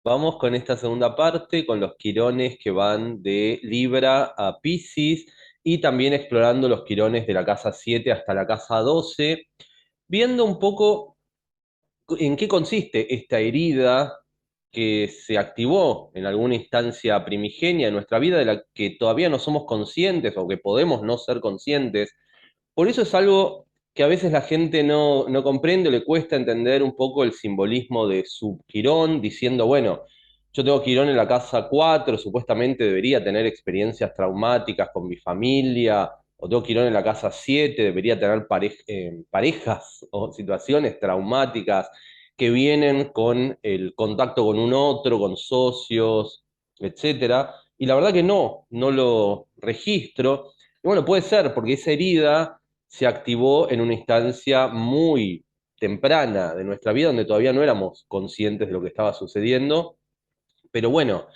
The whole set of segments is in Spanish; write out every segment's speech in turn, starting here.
Vamos con esta segunda parte, con los quirones que van de Libra a Piscis y también explorando los quirones de la casa 7 hasta la casa 12, viendo un poco en qué consiste esta herida que se activó en alguna instancia primigenia de nuestra vida de la que todavía no somos conscientes o que podemos no ser conscientes. Por eso es algo que a veces la gente no comprende, le cuesta entender un poco el simbolismo de su Quirón, diciendo, bueno, yo tengo Quirón en la casa 4, supuestamente debería tener experiencias traumáticas con mi familia, o tengo Quirón en la casa 7, debería tener parejas o situaciones traumáticas que vienen con el contacto con un otro, con socios, etcétera. Y la verdad que no lo registro. Y bueno, puede ser, porque esa herida se activó en una instancia muy temprana de nuestra vida, donde todavía no éramos conscientes de lo que estaba sucediendo. Pero bueno,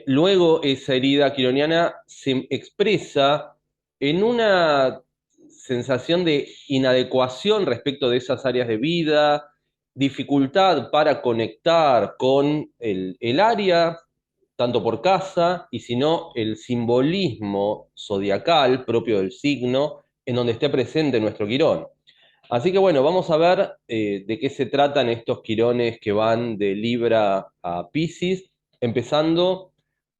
luego esa herida quironiana se expresa en una sensación de inadecuación respecto de esas áreas de vida, dificultad para conectar con el área, tanto por casa, y si no, el simbolismo zodiacal propio del signo en donde esté presente nuestro quirón. Así que bueno, vamos a ver de qué se tratan estos quirones que van de Libra a Piscis, empezando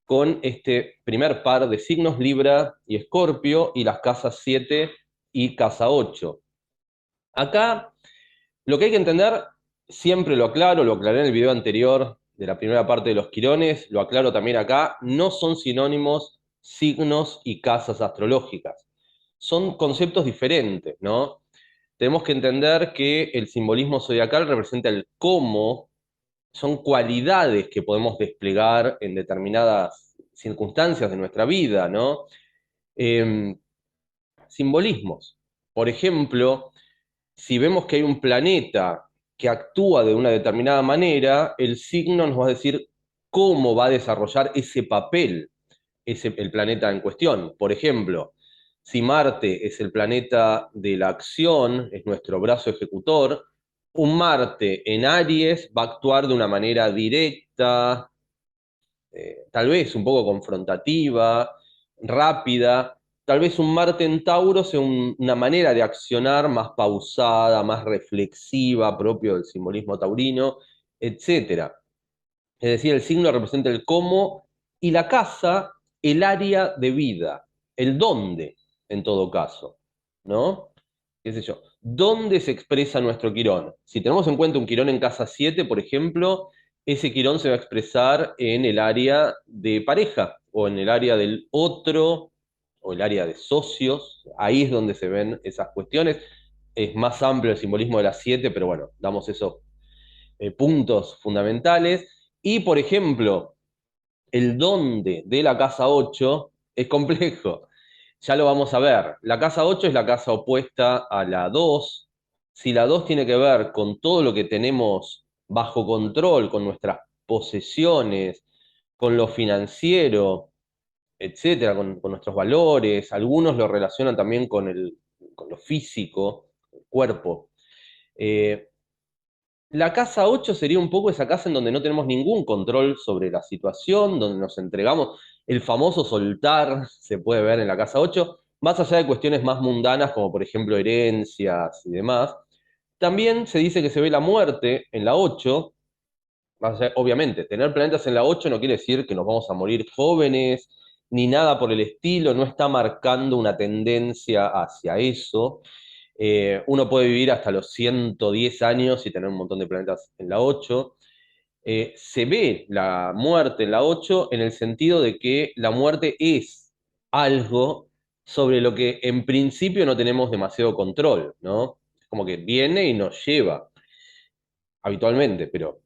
con este primer par de signos, Libra y Escorpio, y las casas 7 y casa 8. Acá lo que hay que entender, siempre lo aclaro, lo aclaré en el video anterior de la primera parte de los quirones, lo aclaro también acá, no son sinónimos signos y casas astrológicas. Son conceptos diferentes, ¿no? Tenemos que entender que el simbolismo zodiacal representa el cómo, son cualidades que podemos desplegar en determinadas circunstancias de nuestra vida, ¿no? Eh, Simbolismos. Por ejemplo, si vemos que hay un planeta que actúa de una determinada manera, el signo nos va a decir cómo va a desarrollar ese papel el planeta en cuestión. Por ejemplo, si Marte es el planeta de la acción, es nuestro brazo ejecutor, un Marte en Aries va a actuar de una manera directa, tal vez un poco confrontativa, rápida. Tal vez un Marte en Tauro sea una manera de accionar más pausada, más reflexiva, propio del simbolismo taurino, etcétera. Es decir, el signo representa el cómo y la casa, el área de vida, el dónde, en todo caso, ¿no? ¿Qué sé yo? ¿Dónde se expresa nuestro quirón? Si tenemos en cuenta un quirón en casa 7, por ejemplo, ese quirón se va a expresar en el área de pareja o en el área del otro o el área de socios. Ahí es donde se ven esas cuestiones. Es más amplio el simbolismo de las 7, pero bueno, damos esos puntos fundamentales. Y, por ejemplo, el dónde de la casa 8 es complejo. Ya lo vamos a ver. La casa 8 es la casa opuesta a la 2. Si la 2 tiene que ver con todo lo que tenemos bajo control, con nuestras posesiones, con lo financiero, etcétera, con nuestros valores, algunos lo relacionan también con lo físico, el cuerpo. Eh, la casa 8 sería un poco esa casa en donde no tenemos ningún control sobre la situación, donde nos entregamos. El famoso soltar se puede ver en la casa 8, más allá de cuestiones más mundanas como por ejemplo herencias y demás. También se dice que se ve la muerte en la 8. Obviamente, tener planetas en la 8 no quiere decir que nos vamos a morir jóvenes, ni nada por el estilo, no está marcando una tendencia hacia eso. Uno puede vivir hasta los 110 años y tener un montón de planetas en la 8. Se ve la muerte en la 8 en el sentido de que la muerte es algo sobre lo que en principio no tenemos demasiado control, ¿no? Como que viene y nos lleva habitualmente, pero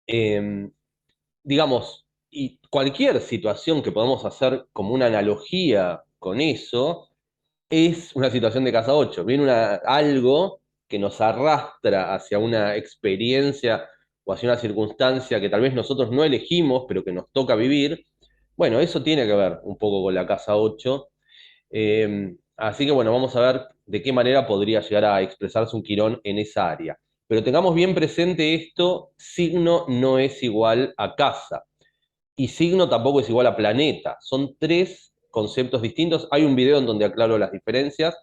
eh, digamos, y cualquier situación que podamos hacer como una analogía con eso, es una situación de casa 8. Viene algo que nos arrastra hacia una experiencia o hacia una circunstancia que tal vez nosotros no elegimos, pero que nos toca vivir. Bueno, eso tiene que ver un poco con la casa 8. Así que bueno, vamos a ver de qué manera podría llegar a expresarse un Quirón en esa área. Pero tengamos bien presente esto, signo no es igual a casa y signo tampoco es igual a planeta. Son tres conceptos distintos. Hay un video en donde aclaro las diferencias.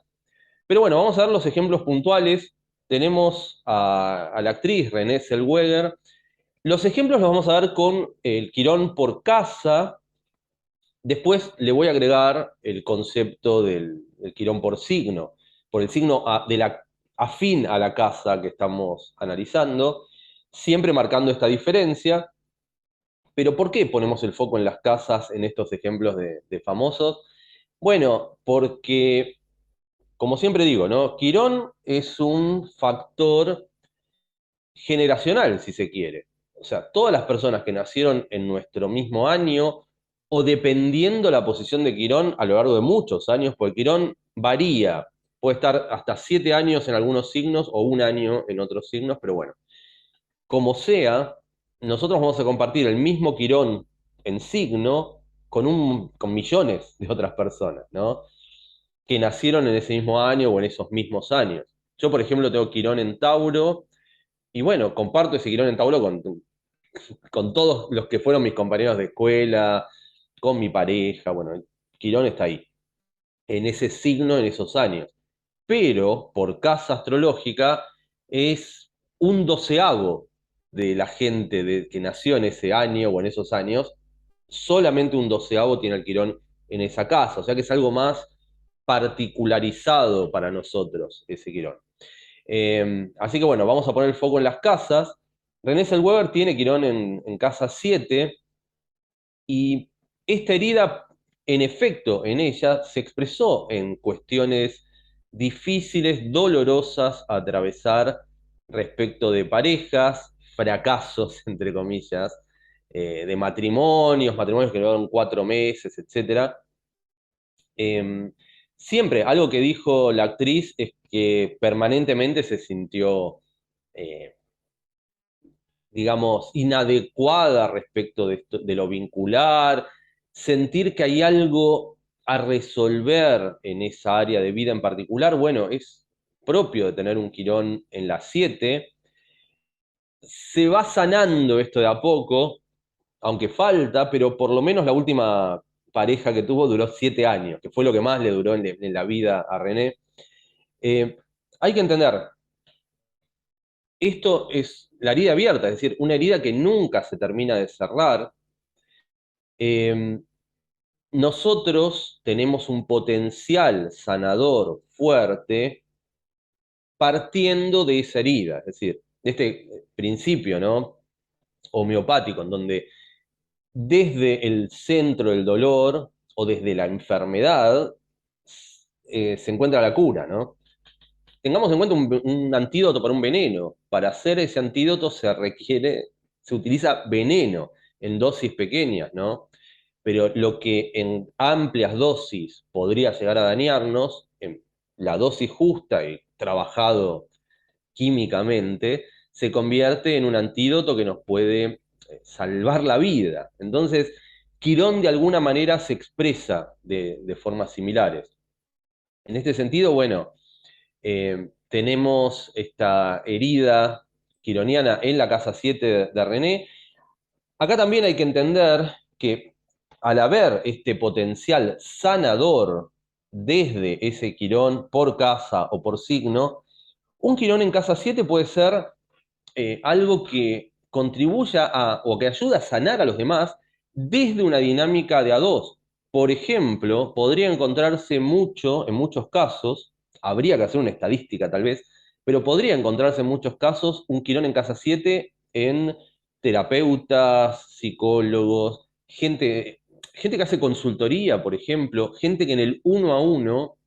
Pero bueno, vamos a ver los ejemplos puntuales. Tenemos a la actriz Renée Zellweger. Los ejemplos los vamos a ver con el quirón por casa. Después le voy a agregar el concepto del quirón por signo, por el signo afín a la casa que estamos analizando, siempre marcando esta diferencia. Pero ¿por qué ponemos el foco en las casas en estos ejemplos de famosos? Bueno, porque, como siempre digo, ¿no? Quirón es un factor generacional, si se quiere. O sea, todas las personas que nacieron en nuestro mismo año, o dependiendo la posición de Quirón a lo largo de muchos años, porque Quirón varía, puede estar hasta 7 años en algunos signos o un año en otros signos, pero bueno, como sea, nosotros vamos a compartir el mismo Quirón en signo con millones de otras personas, ¿no? Que nacieron en ese mismo año o en esos mismos años. Yo, por ejemplo, tengo Quirón en Tauro, y bueno, comparto ese Quirón en Tauro con todos los que fueron mis compañeros de escuela, con mi pareja, bueno, Quirón está ahí, en ese signo, en esos años. Pero por casa astrológica es un doceavo de la gente que nació en ese año o en esos años, solamente un doceavo tiene el Quirón en esa casa, o sea que es algo más particularizado para nosotros ese Quirón. Así que bueno, vamos a poner el foco en las casas. René Zellweger tiene Quirón en casa 7 y esta herida, en efecto, en ella se expresó en cuestiones difíciles, dolorosas a atravesar respecto de parejas, fracasos, entre comillas, de matrimonios que duraron 4 meses, etcétera. Eh, Siempre algo que dijo la actriz es que permanentemente se sintió, eh, digamos, inadecuada respecto de lo vincular, sentir que hay algo a resolver en esa área de vida en particular. Bueno, es propio de tener un Quirón en las 7. Se va sanando esto de a poco, aunque falta, pero por lo menos la última pareja que tuvo duró 7 años, que fue lo que más le duró en la vida a René. Eh, Hay que entender, esto es la herida abierta, es decir, una herida que nunca se termina de cerrar. Eh, Nosotros tenemos un potencial sanador fuerte partiendo de esa herida, es decir, de este principio, ¿no? Homeopático, en donde desde el centro del dolor o desde la enfermedad se encuentra la cura, ¿no? Tengamos en cuenta un antídoto para un veneno. Para hacer ese antídoto se utiliza veneno en dosis pequeñas, ¿no? Pero lo que en amplias dosis podría llegar a dañarnos, en la dosis justa y trabajado químicamente, se convierte en un antídoto que nos puede salvar la vida. Entonces, Quirón de alguna manera se expresa de formas similares. En este sentido, bueno, tenemos esta herida quironiana en la casa 7 de René. Acá también hay que entender que al haber este potencial sanador desde ese quirón por casa o por signo, un quirón en casa 7 puede ser algo que contribuya o que ayuda a sanar a los demás desde una dinámica de a dos. Por ejemplo, podría encontrarse mucho, en muchos casos, habría que hacer una estadística tal vez, pero podría encontrarse en muchos casos un quirón en casa 7 en terapeutas, psicólogos, gente que hace consultoría, por ejemplo, gente que en el uno a uno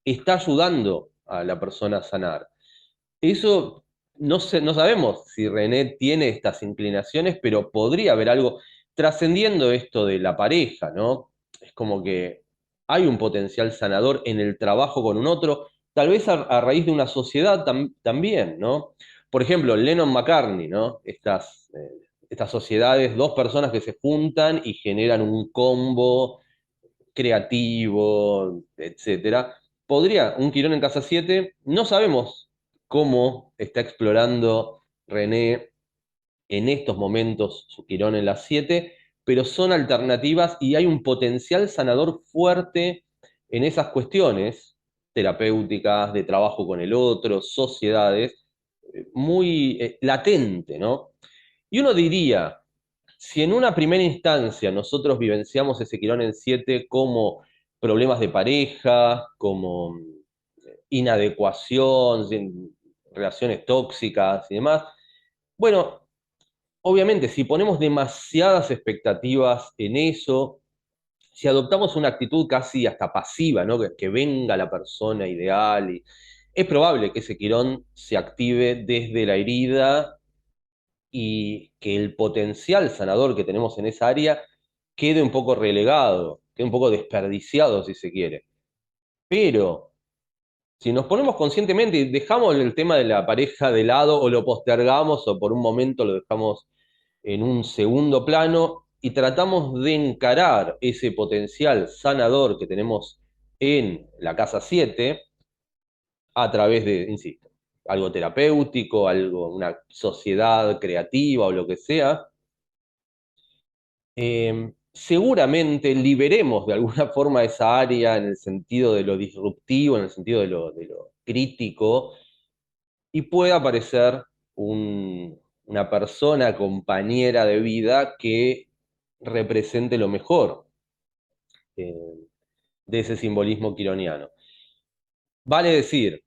está ayudando a la persona a sanar. Eso no sabemos si René tiene estas inclinaciones, pero podría haber algo trascendiendo esto de la pareja, ¿no? Es como que hay un potencial sanador en el trabajo con un otro, tal vez a raíz de una sociedad también, ¿no? Por ejemplo, Lennon-McCartney, ¿no? Estas sociedades, dos personas que se juntan y generan un combo creativo, etcétera. Podría, un Quirón en casa 7, no sabemos cómo está explorando René en estos momentos su Quirón en las 7, pero son alternativas y hay un potencial sanador fuerte en esas cuestiones terapéuticas, de trabajo con el otro, sociedades, muy latente, ¿no? Y uno diría, si en una primera instancia nosotros vivenciamos ese Quirón en 7 como problemas de pareja, como inadecuación, relaciones tóxicas y demás, bueno, obviamente, si ponemos demasiadas expectativas en eso, si adoptamos una actitud casi hasta pasiva, ¿no? Que venga la persona ideal, y es probable que ese quirón se active desde la herida y que el potencial sanador que tenemos en esa área quede un poco relegado, quede un poco desperdiciado, si se quiere. Pero si nos ponemos conscientemente y dejamos el tema de la pareja de lado o lo postergamos o por un momento lo dejamos en un segundo plano y tratamos de encarar ese potencial sanador que tenemos en la casa 7 a través de, insisto, algo terapéutico, algo, una sociedad creativa o lo que sea, seguramente liberemos de alguna forma esa área en el sentido de lo disruptivo, en el sentido de lo crítico, y pueda aparecer una persona compañera de vida que represente lo mejor eh, de ese simbolismo quironiano. Vale decir,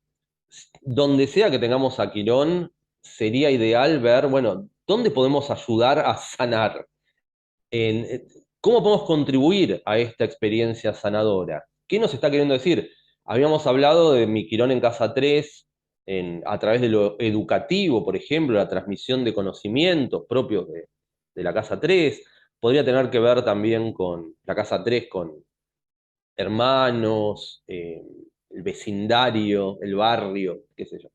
donde sea que tengamos a Quirón, sería ideal ver, bueno, dónde podemos ayudar a sanar, en cómo podemos contribuir a esta experiencia sanadora. ¿Qué nos está queriendo decir? Habíamos hablado de mi Quirón en Casa 3, a través de lo educativo, por ejemplo, la transmisión de conocimientos propios de la Casa 3. Podría tener que ver también con la Casa 3, con hermanos, el vecindario, el barrio, qué sé yo.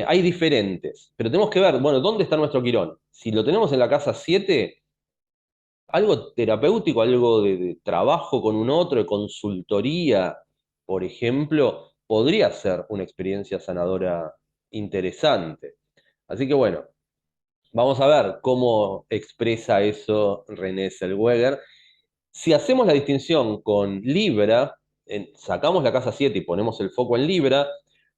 Hay diferentes, pero tenemos que ver, bueno, ¿dónde está nuestro Quirón? Si lo tenemos en la Casa 7, algo terapéutico, algo de trabajo con un otro, de consultoría, por ejemplo, podría ser una experiencia sanadora interesante. Así que bueno, vamos a ver cómo expresa eso René Zellweger. Si hacemos la distinción con Libra, sacamos la casa 7 y ponemos el foco en Libra,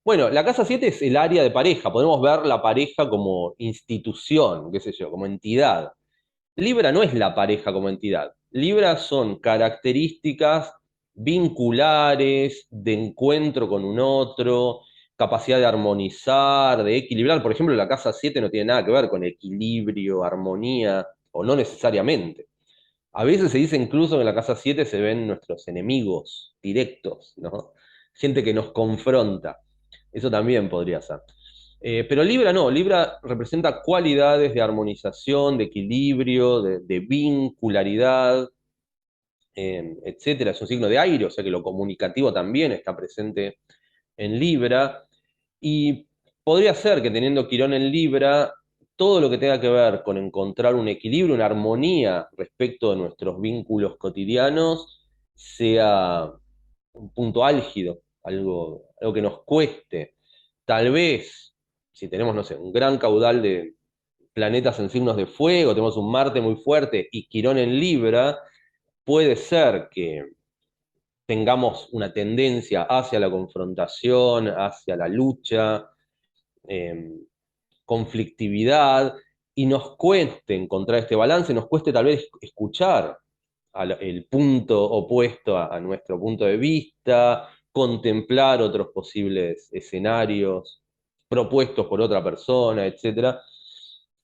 bueno, la casa 7 es el área de pareja, podemos ver la pareja como institución, qué sé yo, como entidad. Libra no es la pareja como entidad. Libra son características vinculares, de encuentro con un otro, capacidad de armonizar, de equilibrar. Por ejemplo, la casa 7 no tiene nada que ver con equilibrio, armonía, o no necesariamente. A veces se dice incluso que en la casa 7 se ven nuestros enemigos directos, ¿no? Gente que nos confronta. Eso también podría ser. Pero Libra no, Libra representa cualidades de armonización, de equilibrio, de vincularidad, etcétera. Es un signo de aire, o sea que lo comunicativo también está presente en Libra. Y podría ser que teniendo Quirón en Libra, todo lo que tenga que ver con encontrar un equilibrio, una armonía respecto de nuestros vínculos cotidianos, sea un punto álgido, algo que nos cueste. Tal vez, si tenemos, no sé, un gran caudal de planetas en signos de fuego, tenemos un Marte muy fuerte y Quirón en Libra, puede ser que tengamos una tendencia hacia la confrontación, hacia la lucha, eh, conflictividad, y nos cueste encontrar este balance, nos cueste tal vez escuchar el punto opuesto a nuestro punto de vista, contemplar otros posibles escenarios propuestos por otra persona, etcétera.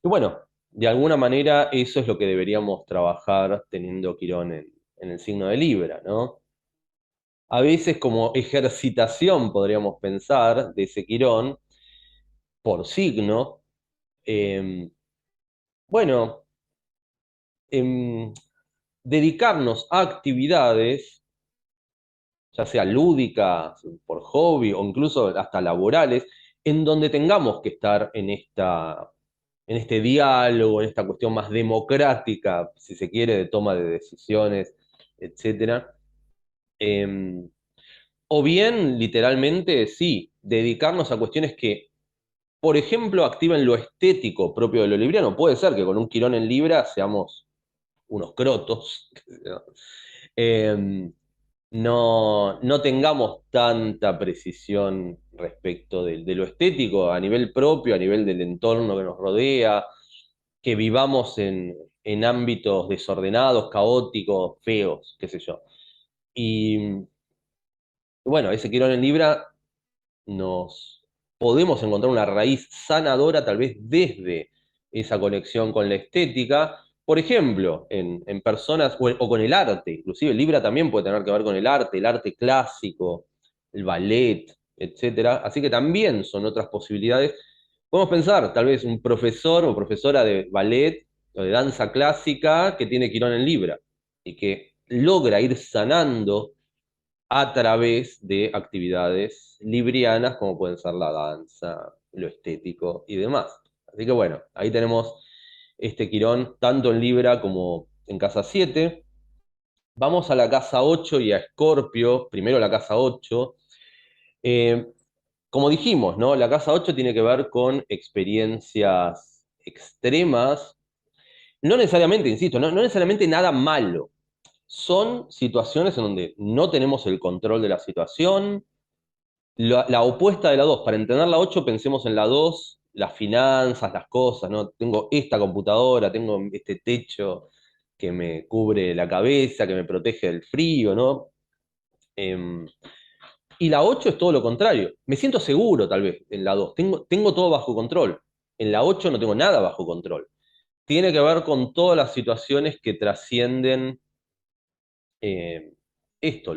Y bueno, de alguna manera eso es lo que deberíamos trabajar teniendo Quirón en el signo de Libra, ¿no? A veces como ejercitación podríamos pensar de ese Quirón por signo, eh, bueno, em, dedicarnos a actividades, ya sea lúdicas, por hobby o incluso hasta laborales, en donde tengamos que estar en este diálogo, en esta cuestión más democrática, si se quiere, de toma de decisiones, etcétera. Em, o bien, literalmente, sí, dedicarnos a cuestiones que por ejemplo, activen lo estético propio de lo libriano. Puede ser que con un Quirón en Libra seamos unos crotos, eh, no tengamos tanta precisión respecto de lo estético a nivel propio, a nivel del entorno que nos rodea, que vivamos en ámbitos desordenados, caóticos, feos, qué sé yo. Y bueno, ese Quirón en Libra nos podemos encontrar una raíz sanadora tal vez desde esa conexión con la estética, por ejemplo, en personas o con el arte, inclusive el Libra también puede tener que ver con el arte clásico, el ballet, etcétera. Así que también son otras posibilidades. Podemos pensar, tal vez un profesor o profesora de ballet o de danza clásica que tiene Quirón en Libra y que logra ir sanando a través de actividades librianas como pueden ser la danza, lo estético y demás. Así que bueno, ahí tenemos este Quirón tanto en Libra como en casa 7. Vamos a la casa 8 y a Escorpio, primero la casa 8. Eh, Como dijimos, ¿no? La casa 8 tiene que ver con experiencias extremas, no necesariamente, insisto, no necesariamente nada malo. Son situaciones en donde no tenemos el control de la situación. La opuesta de la 2 para entender la 8 pensemos en la 2 las finanzas, las cosas, ¿no? Tengo esta computadora, tengo este techo que me cubre la cabeza, que me protege del frío, ¿no? Em, y la 8 es todo lo contrario. Me siento seguro, tal vez, en la 2. Tengo todo bajo control. En la 8 no tengo nada bajo control. Tiene que ver con todas las situaciones que trascienden esto,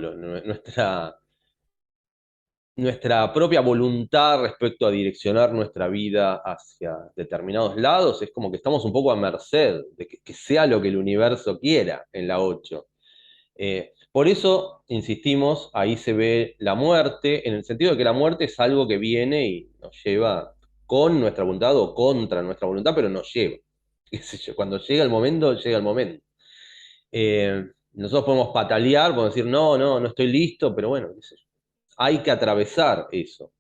nuestra propia voluntad respecto a direccionar nuestra vida hacia determinados lados, es como que estamos un poco a merced de que sea lo que el universo quiera en la 8. Por eso, insistimos, ahí se ve la muerte, en el sentido de que la muerte es algo que viene y nos lleva con nuestra voluntad o contra nuestra voluntad, pero nos lleva. ¿Qué sé yo? Cuando llega el momento, llega el momento. Nosotros podemos patalear, podemos decir, no estoy listo, pero bueno, qué sé yo, hay que atravesar eso.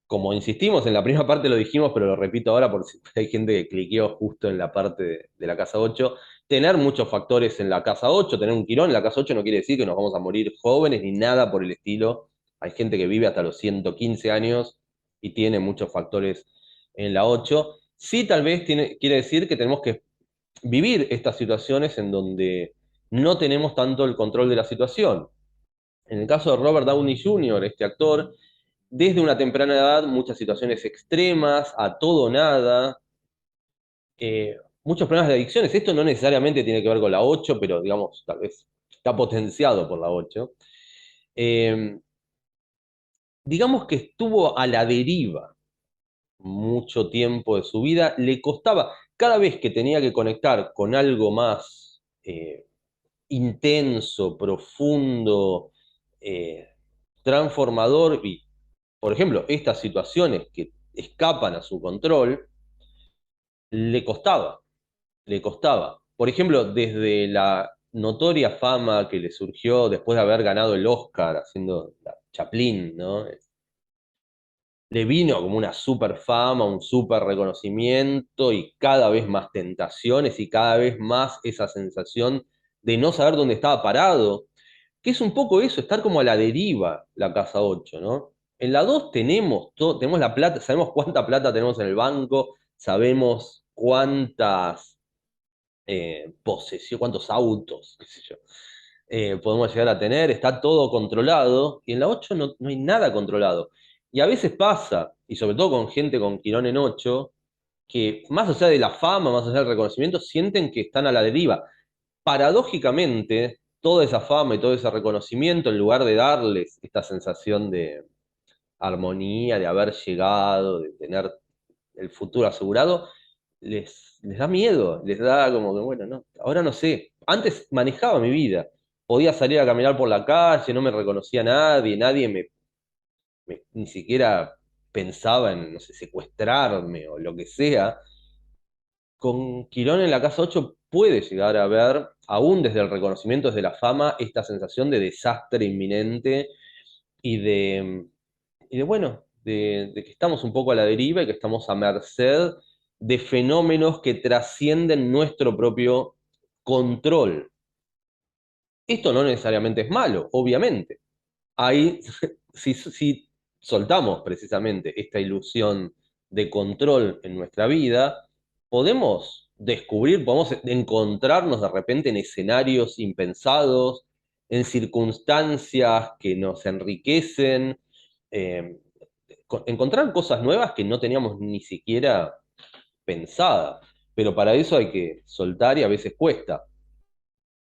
Como insistimos, en la primera parte lo dijimos, pero lo repito ahora por si hay gente que cliqueó justo en la parte de la casa 8, tener muchos factores en la casa 8, tener un quirón en la casa 8 no quiere decir que nos vamos a morir jóvenes ni nada por el estilo. Hay gente que vive hasta los 115 años y tiene muchos factores en la 8. Sí, tal vez quiere decir que tenemos que vivir estas situaciones en donde no tenemos tanto el control de la situación. En el caso de Robert Downey Jr., este actor, desde una temprana edad, muchas situaciones extremas, a todo o nada, muchos problemas de adicciones. Esto no necesariamente tiene que ver con la 8, pero digamos, tal vez está potenciado por la 8. Eh, digamos que estuvo a la deriva mucho tiempo de su vida, le costaba, cada vez que tenía que conectar con algo más intenso, profundo, eh, transformador, y por ejemplo, estas situaciones que escapan a su control, le costaba, le costaba. Por ejemplo, desde la notoria fama que le surgió después de haber ganado el Oscar haciendo la Chaplin, ¿no? Le vino como una super fama, un super reconocimiento y cada vez más tentaciones y cada vez más esa sensación de no saber dónde estaba parado, que es un poco eso, estar como a la deriva la casa 8, ¿no? En la 2 tenemos todo, tenemos la plata, sabemos cuánta plata tenemos en el banco, sabemos cuántas posesiones, cuántos autos, qué sé yo, podemos llegar a tener, está todo controlado, y en la 8 no hay nada controlado. Y a veces pasa, y sobre todo con gente con Quirón en 8, que más allá de la fama, más allá del reconocimiento, sienten que están a la deriva. Paradójicamente, toda esa fama y todo ese reconocimiento, en lugar de darles esta sensación de armonía, de haber llegado, de tener el futuro asegurado, les da miedo, les da como que, bueno, no, ahora no sé. Antes manejaba mi vida, podía salir a caminar por la calle, no me reconocía nadie, nadie ni siquiera pensaba en, no sé, secuestrarme o lo que sea. Con Quirón en la casa 8 puede llegar a ver, aún desde el reconocimiento, desde la fama, esta sensación de desastre inminente y de bueno, de que estamos un poco a la deriva y que estamos a merced de fenómenos que trascienden nuestro propio control. Esto no necesariamente es malo, obviamente. Ahí, si soltamos precisamente esta ilusión de control en nuestra vida, podemos descubrir, podemos encontrarnos de repente en escenarios impensados, en circunstancias que nos enriquecen, eh, encontrar cosas nuevas que no teníamos ni siquiera pensadas. Pero para eso hay que soltar y a veces cuesta.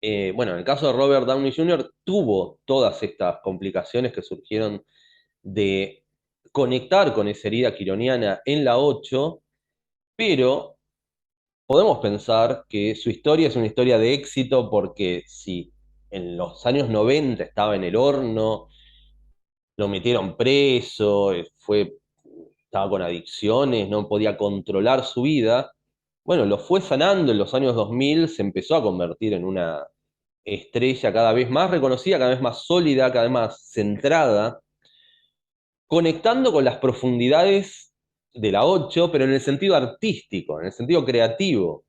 Bueno, en el caso de Robert Downey Jr., tuvo todas estas complicaciones que surgieron de conectar con esa herida quironiana en la 8, pero podemos pensar que su historia es una historia de éxito porque si en los años 90 estaba en el horno, lo metieron preso, estaba con adicciones, no podía controlar su vida, bueno, lo fue sanando en los años 2000, se empezó a convertir en una estrella cada vez más reconocida, cada vez más sólida, cada vez más centrada, conectando con las profundidades de la 8, pero en el sentido artístico, en el sentido creativo,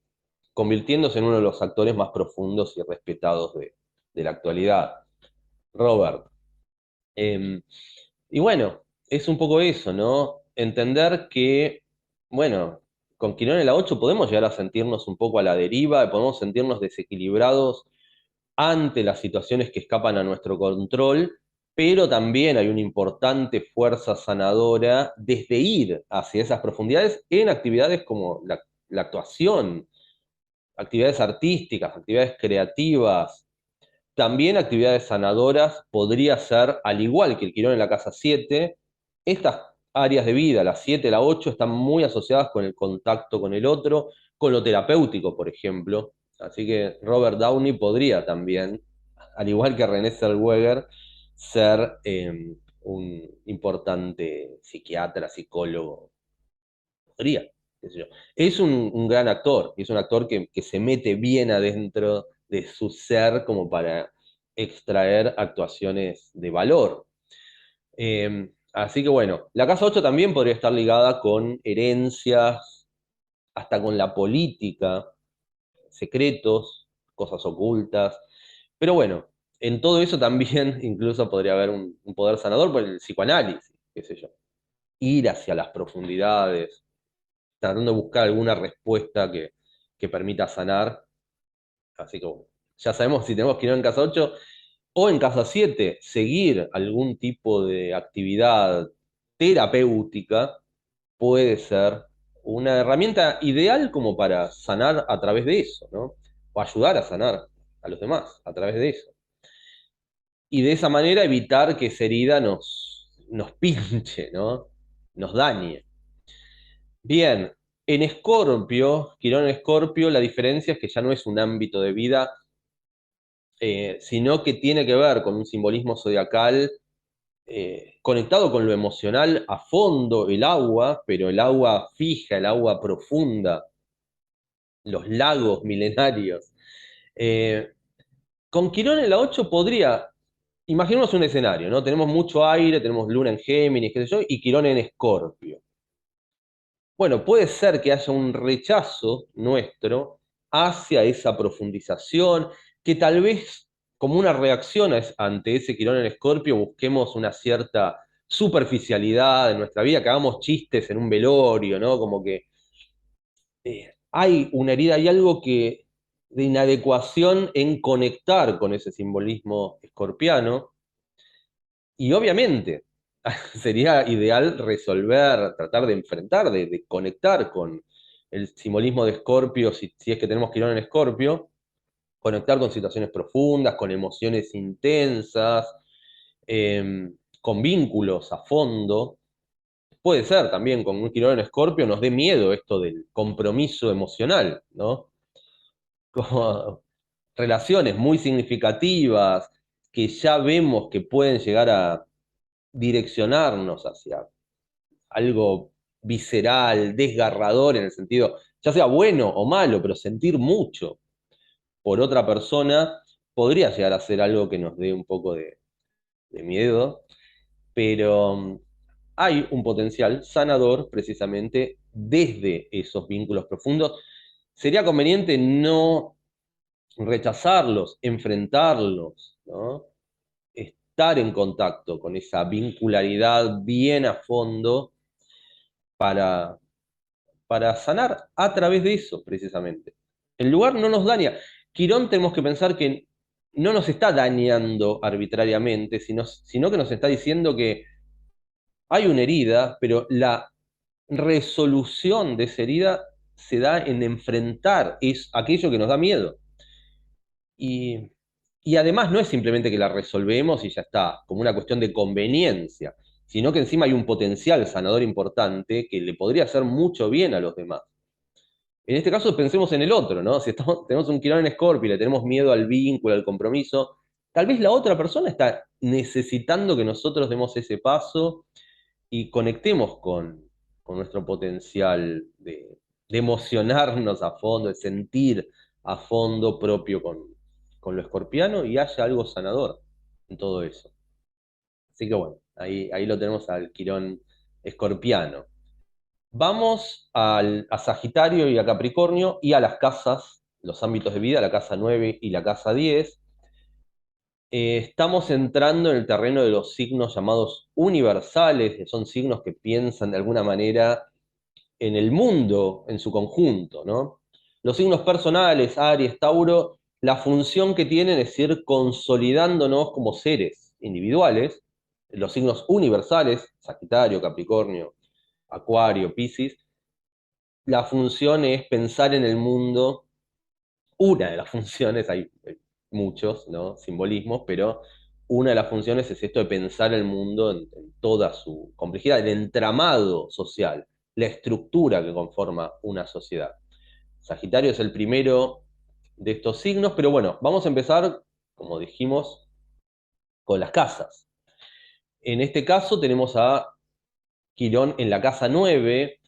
convirtiéndose en uno de los actores más profundos y respetados de la actualidad. Robert. Eh, y bueno, es un poco eso, ¿no? Entender que, bueno, con Quirón en la 8 podemos llegar a sentirnos un poco a la deriva, podemos sentirnos desequilibrados ante las situaciones que escapan a nuestro control, pero también hay una importante fuerza sanadora desde ir hacia esas profundidades en actividades como la actuación, actividades artísticas, actividades creativas, también actividades sanadoras podría ser, al igual que el Quirón en la casa 7, estas áreas de vida, la 7, la 8, están muy asociadas con el contacto con el otro, con lo terapéutico, por ejemplo. Así que Robert Downey podría también, al igual que René Zellweger, ser un importante psiquiatra, psicólogo. Podría, qué sé yo. Es un gran actor, y es un actor que se mete bien adentro de su ser como para extraer actuaciones de valor. Así que bueno, la casa 8 también podría estar ligada con herencias, hasta con la política, secretos, cosas ocultas. Pero bueno, en todo eso también incluso podría haber un poder sanador por el psicoanálisis, qué sé yo. Ir hacia las profundidades, tratando de buscar alguna respuesta que permita sanar. Así que bueno, ya sabemos si tenemos que ir en casa 8 o en casa 7, seguir algún tipo de actividad terapéutica puede ser una herramienta ideal como para sanar a través de eso, ¿no? O ayudar a sanar a los demás a través de eso. Y de esa manera evitar que esa herida nos pinche, ¿no? Nos dañe. Bien, en Escorpio, Quirón en Escorpio, la diferencia es que ya no es un ámbito de vida, sino que tiene que ver con un simbolismo zodiacal conectado con lo emocional a fondo, el agua, pero el agua fija, el agua profunda, los lagos milenarios. Eh, con Quirón en la 8 podría, imaginemos un escenario, ¿no? Tenemos mucho aire, tenemos Luna en Géminis, qué sé yo, y Quirón en Escorpio. Bueno, puede ser que haya un rechazo nuestro hacia esa profundización, que tal vez como una reacción ante ese Quirón en Escorpio busquemos una cierta superficialidad en nuestra vida, que hagamos chistes en un velorio, ¿no? Como que hay una herida, hay algo que de inadecuación en conectar con ese simbolismo escorpiano, y obviamente sería ideal resolver, tratar de enfrentar, de conectar con el simbolismo de Escorpio, si es que tenemos Quirón en Escorpio, conectar con situaciones profundas, con emociones intensas, con vínculos a fondo. Puede ser también con un Quirón en Escorpio nos dé miedo esto del compromiso emocional, ¿no? Como relaciones muy significativas que ya vemos que pueden llegar a direccionarnos hacia algo visceral, desgarrador en el sentido, ya sea bueno o malo, pero sentir mucho por otra persona podría llegar a ser algo que nos dé un poco de miedo, pero hay un potencial sanador precisamente desde esos vínculos profundos. Sería conveniente no rechazarlos, enfrentarlos, ¿no? Estar en contacto con esa vincularidad bien a fondo para, para sanar a través de eso, precisamente. El lugar no nos daña. Quirón tenemos que pensar que no nos está dañando arbitrariamente, sino que nos está diciendo que hay una herida, pero la resolución de esa herida se da en enfrentar es aquello que nos da miedo. Y, y además no es simplemente que la resolvemos y ya está, como una cuestión de conveniencia, sino que encima hay un potencial sanador importante que le podría hacer mucho bien a los demás. En este caso pensemos en el otro, ¿no? Si tenemos un Quirón en Escorpio y le tenemos miedo al vínculo, al compromiso, tal vez la otra persona está necesitando que nosotros demos ese paso y conectemos con nuestro potencial de emocionarnos a fondo, de sentir a fondo propio con lo escorpiano y haya algo sanador en todo eso. Así que bueno, ahí lo tenemos al Quirón escorpiano. Vamos a Sagitario y a Capricornio y a las casas, los ámbitos de vida, la casa 9 y la casa 10. Estamos entrando en el terreno de los signos llamados universales, que son signos que piensan de alguna manera en el mundo en su conjunto, ¿no? Los signos personales, Aries, Tauro, la función que tienen es ir consolidándonos como seres individuales. Los signos universales, Sagitario, Capricornio, Acuario, Piscis, la función es pensar en el mundo. Una de las funciones, hay muchos, ¿no? Simbolismos, pero una de las funciones es esto de pensar el mundo en toda su complejidad, el entramado social, la estructura que conforma una sociedad. Sagitario es el primero de estos signos, pero bueno, vamos a empezar, como dijimos, con las casas. En este caso tenemos a Quirón en la casa 9,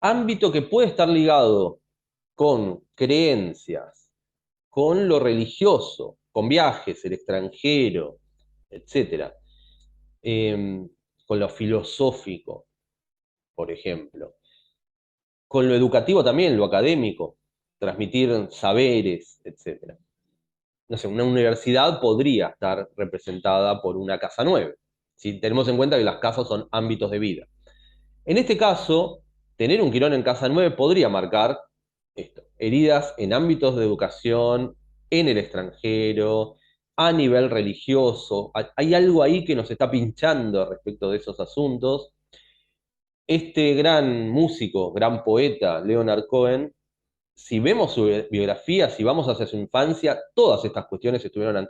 ámbito que puede estar ligado con creencias, con lo religioso, con viajes, el extranjero, etcétera. Con lo filosófico, por ejemplo. Con lo educativo también, lo académico, transmitir saberes, etcétera. No sé, una universidad podría estar representada por una casa 9, si tenemos en cuenta que las casas son ámbitos de vida. En este caso, tener un Quirón en casa 9 podría marcar esto, heridas en ámbitos de educación, en el extranjero, a nivel religioso. Hay algo ahí que nos está pinchando respecto de esos asuntos. Este gran músico, gran poeta, Leonard Cohen, si vemos su biografía, si vamos hacia su infancia, todas estas cuestiones estuvieron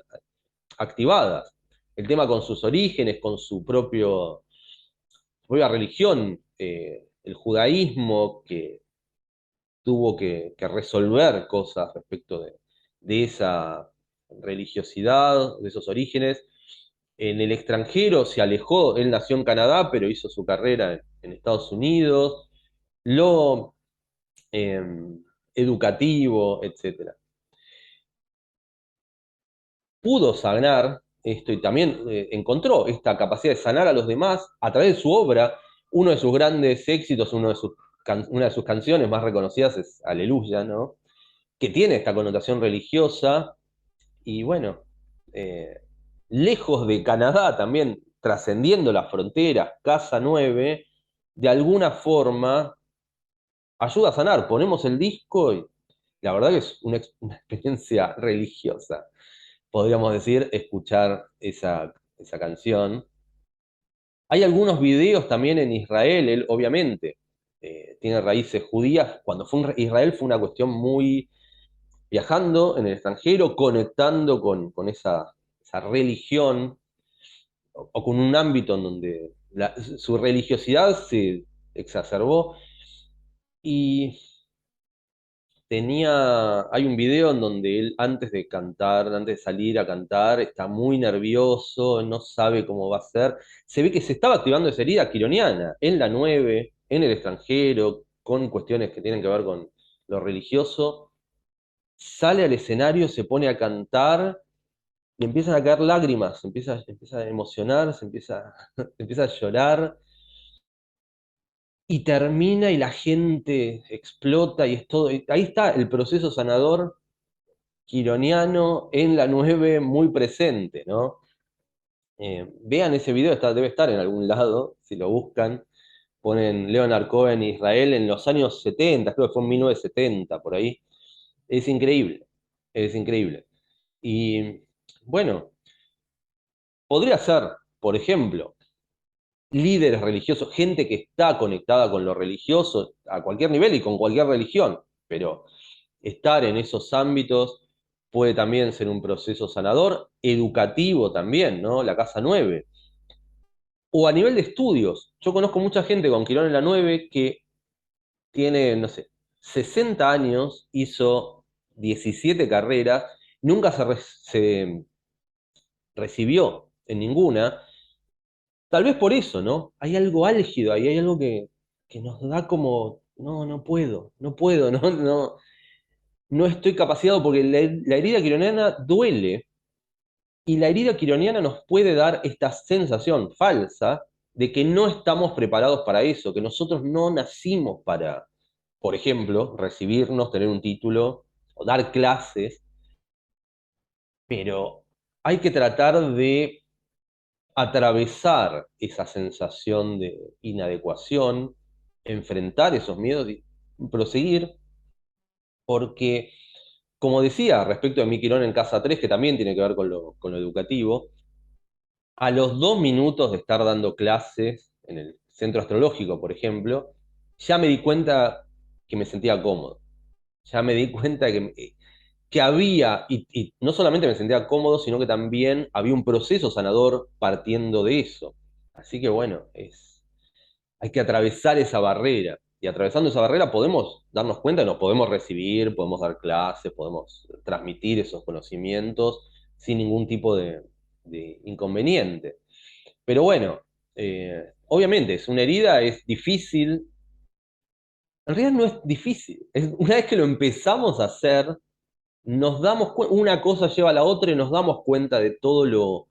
activadas. El tema con sus orígenes, con propia religión, el judaísmo, que tuvo que resolver cosas respecto de esa religiosidad, de esos orígenes. En el extranjero se alejó, él nació en Canadá, pero hizo su carrera en Estados Unidos, lo eh, educativo, etcétera. Pudo sanar esto y también encontró esta capacidad de sanar a los demás a través de su obra. Uno de sus grandes éxitos, una de sus canciones más reconocidas es Aleluya, ¿no? Que tiene esta connotación religiosa y bueno, eh, lejos de Canadá también, trascendiendo las fronteras, Casa 9, de alguna forma ayuda a sanar. Ponemos el disco y la verdad que es una experiencia religiosa, podríamos decir, escuchar esa canción. Hay algunos videos también en Israel, él obviamente tiene raíces judías. Cuando fue Israel fue una cuestión muy viajando en el extranjero, conectando con esa religión o con un ámbito en donde su religiosidad se exacerbó. Y hay un video en donde él antes de cantar, antes de salir a cantar, está muy nervioso, no sabe cómo va a ser. Se ve que se estaba activando esa herida quironiana en la 9, en el extranjero, con cuestiones que tienen que ver con lo religioso. Sale al escenario, se pone a cantar, le empiezan a caer lágrimas, empieza a emocionar, empieza a llorar. y termina y la gente explota y es todo. Ahí está el proceso sanador quironiano en la 9 muy presente, ¿no? Vean ese video, debe estar en algún lado, si lo buscan. Ponen Leonard Cohen Israel en los años 70, creo que fue en 1970, por ahí. Es increíble, es increíble. Y bueno, podría ser, por ejemplo, líderes religiosos, gente que está conectada con lo religioso a cualquier nivel y con cualquier religión, pero estar en esos ámbitos puede también ser un proceso sanador, educativo también, ¿no? La Casa 9. O a nivel de estudios. Yo conozco mucha gente con Quirón en la 9 que tiene, no sé, 60 años, hizo 17 carreras, nunca se recibió en ninguna. Tal vez por eso, ¿no? Hay algo álgido ahí, hay algo que nos da como, no, no puedo, no puedo, no, no, no estoy capacitado porque la herida quironiana duele y la herida quironiana nos puede dar esta sensación falsa de que no estamos preparados para eso, que nosotros no nacimos para, por ejemplo, recibirnos, tener un título o dar clases, pero hay que tratar de atravesar esa sensación de inadecuación, enfrentar esos miedos y proseguir, porque, como decía respecto de mi Quirón en Casa 3, que también tiene que ver con lo educativo, a los 2 minutos de estar dando clases en el centro astrológico, por ejemplo, ya me di cuenta que me sentía cómodo. Ya me di cuenta que había, y no solamente me sentía cómodo, sino que también había un proceso sanador partiendo de eso. Así que bueno, hay que atravesar esa barrera. Y atravesando esa barrera podemos darnos cuenta que nos podemos recibir, podemos dar clases, podemos transmitir esos conocimientos sin ningún tipo de inconveniente. Pero bueno, obviamente es una herida, es difícil. En realidad no es difícil. Una vez que lo empezamos a hacer, nos damos cuenta, una cosa lleva a la otra y nos damos cuenta de todo lo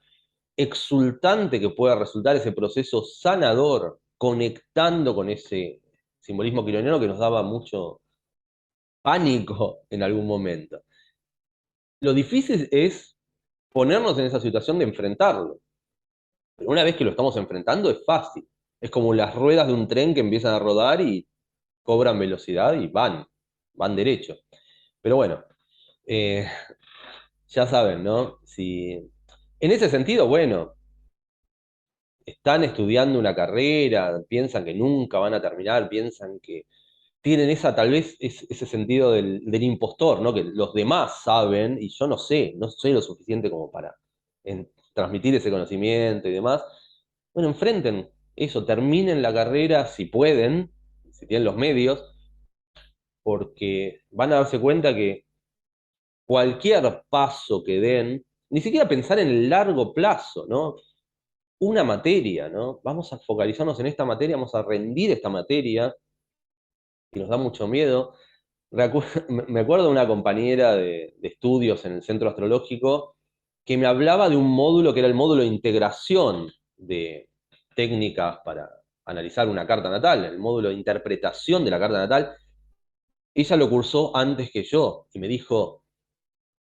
exultante que puede resultar ese proceso sanador, conectando con ese simbolismo quironiano que nos daba mucho pánico en algún momento. Lo difícil es ponernos en esa situación de enfrentarlo. Pero una vez que lo estamos enfrentando es fácil. Es como las ruedas de un tren que empiezan a rodar y cobran velocidad y van derecho. Pero bueno, eh, ya saben, ¿no? Si, en ese sentido, bueno, están estudiando una carrera, piensan que nunca van a terminar, piensan que tienen esa, tal vez, ese sentido del impostor, ¿no? Que los demás saben y yo no sé, no soy lo suficiente como para transmitir ese conocimiento y demás. Bueno, enfrenten eso, terminen la carrera si pueden, si tienen los medios, porque van a darse cuenta que cualquier paso que den, ni siquiera pensar en el largo plazo, ¿no? Una materia, ¿no? Vamos a focalizarnos en esta materia, vamos a rendir esta materia, que nos da mucho miedo. Me acuerdo de una compañera de estudios en el centro astrológico que me hablaba de un módulo que era el módulo de integración de técnicas para analizar una carta natal, el módulo de interpretación de la carta natal. Ella lo cursó antes que yo y me dijo,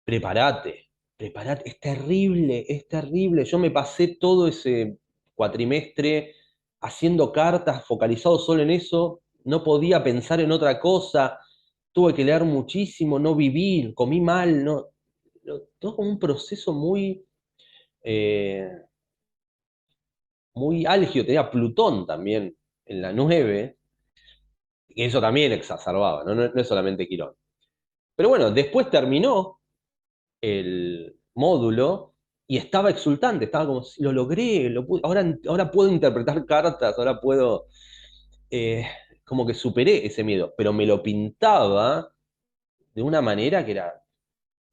prepárate, prepárate, es terrible, es terrible. Yo me pasé todo ese cuatrimestre haciendo cartas, focalizado solo en eso, no podía pensar en otra cosa, tuve que leer muchísimo, no viví, comí mal, no, todo como un proceso muy, eh, muy álgido. Tenía Plutón también en la 9, que eso también exacerbaba, ¿no? No es solamente Quirón. Pero bueno, después terminó el módulo y estaba exultante, estaba como, "Sí, lo logré, ahora puedo interpretar cartas, ahora puedo, eh, como que superé ese miedo, pero me lo pintaba de una manera que era,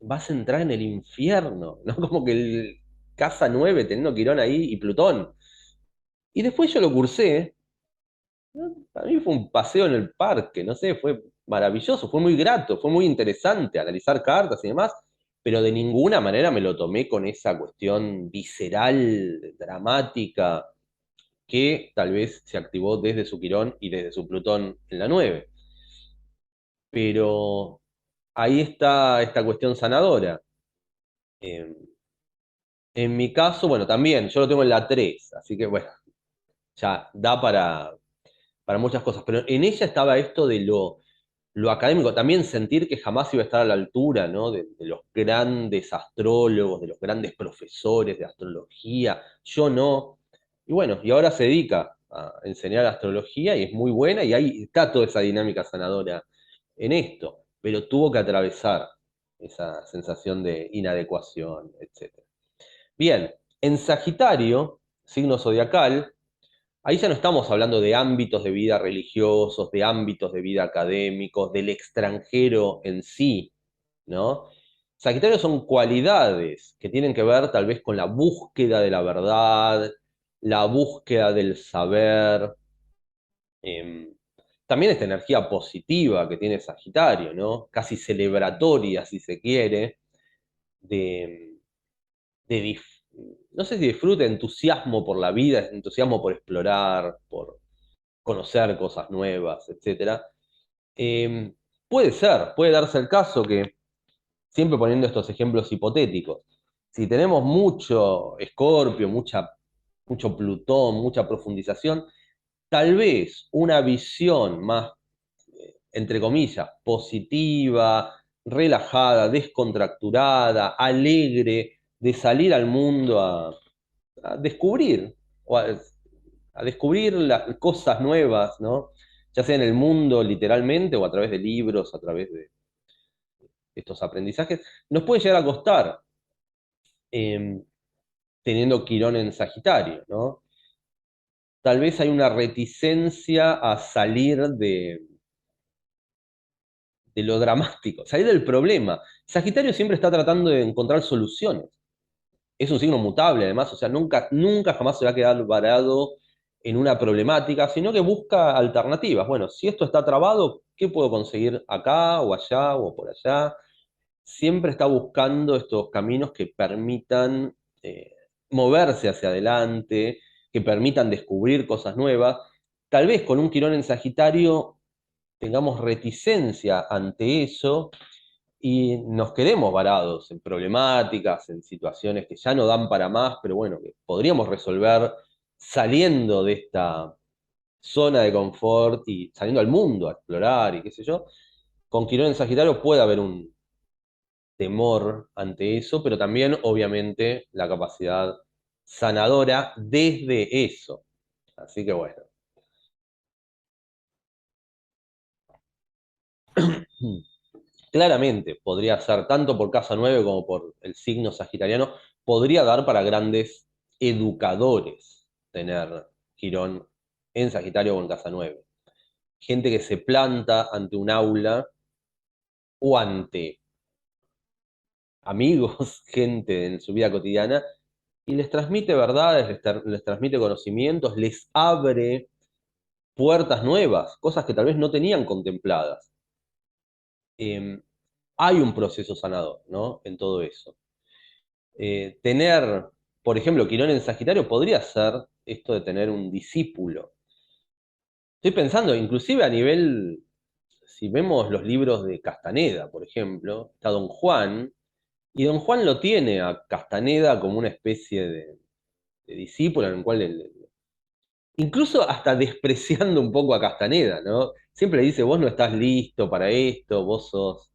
vas a entrar en el infierno, ¿no? Como que el Casa 9 teniendo Quirón ahí y Plutón. Y después yo lo cursé, ¿no? Para mí fue un paseo en el parque, no sé, fue maravilloso, fue muy grato, fue muy interesante analizar cartas y demás, pero de ninguna manera me lo tomé con esa cuestión visceral, dramática. que tal vez se activó desde su Quirón y desde su Plutón en la 9. Pero ahí está esta cuestión sanadora. Eh, en mi caso, bueno, también, yo lo tengo en la 3, así que bueno, ya da para muchas cosas. Pero en ella estaba esto de lo académico, también sentir que jamás iba a estar a la altura, ¿no? De los grandes astrólogos, de los grandes profesores de astrología, yo no. Y bueno, y ahora se dedica a enseñar astrología y es muy buena y ahí está toda esa dinámica sanadora en esto, pero tuvo que atravesar esa sensación de inadecuación, etc. Bien, en Sagitario, signo zodiacal, ahí ya no estamos hablando de ámbitos de vida religiosos, de ámbitos de vida académicos, del extranjero en sí, ¿no? Sagitario son cualidades que tienen que ver tal vez con la búsqueda de la verdad, la búsqueda del saber, eh, también esta energía positiva que tiene Sagitario, ¿no? Casi celebratoria, si se quiere, de, de no sé si disfrute, entusiasmo por la vida, entusiasmo por explorar, por conocer cosas nuevas, etcétera. Eh, Puede ser, puede darse el caso que, siempre poniendo estos ejemplos hipotéticos, si tenemos mucho Escorpio, mucho Plutón, mucha profundización, tal vez una visión más, entre comillas, positiva, relajada, descontracturada, alegre, de salir al mundo a descubrir, o a descubrir las cosas nuevas, ¿no? Ya sea en el mundo literalmente o a través de libros, a través de estos aprendizajes, nos puede llegar a costar eh, teniendo Quirón en Sagitario, ¿no? Tal vez hay una reticencia a salir de lo dramático, salir del problema. Sagitario siempre está tratando de encontrar soluciones. Es un signo mutable, además, o sea, nunca jamás se va a quedar varado en una problemática, sino que busca alternativas. Bueno, si esto está trabado, ¿qué puedo conseguir acá o allá o por allá? Siempre está buscando estos caminos que permitan moverse hacia adelante, que permitan descubrir cosas nuevas. Tal vez con un Quirón en Sagitario tengamos reticencia ante eso y nos quedemos varados en problemáticas, en situaciones que ya no dan para más, pero bueno, que podríamos resolver saliendo de esta zona de confort y saliendo al mundo a explorar y qué sé yo. Con Quirón en Sagitario puede haber un temor ante eso, pero también obviamente la capacidad sanadora desde eso. Así que bueno. Claramente podría ser, tanto por Casa 9 como por el signo sagitariano, podría dar para grandes educadores tener Quirón en Sagitario o en Casa 9. Gente que se planta ante un aula o ante amigos, gente en su vida cotidiana, y les transmite verdades, les transmite conocimientos, les abre puertas nuevas, cosas que tal vez no tenían contempladas. Eh, Hay un proceso sanador, ¿no? En todo eso. Tener, por ejemplo, Quirón en Sagitario podría ser esto de tener un discípulo. Estoy pensando, inclusive a nivel, si vemos los libros de Castaneda, por ejemplo, está Don Juan, y Don Juan lo tiene a Castaneda como una especie de discípulo en el cual, incluso hasta despreciando un poco a Castaneda, ¿no? Siempre le dice, vos no estás listo para esto, vos sos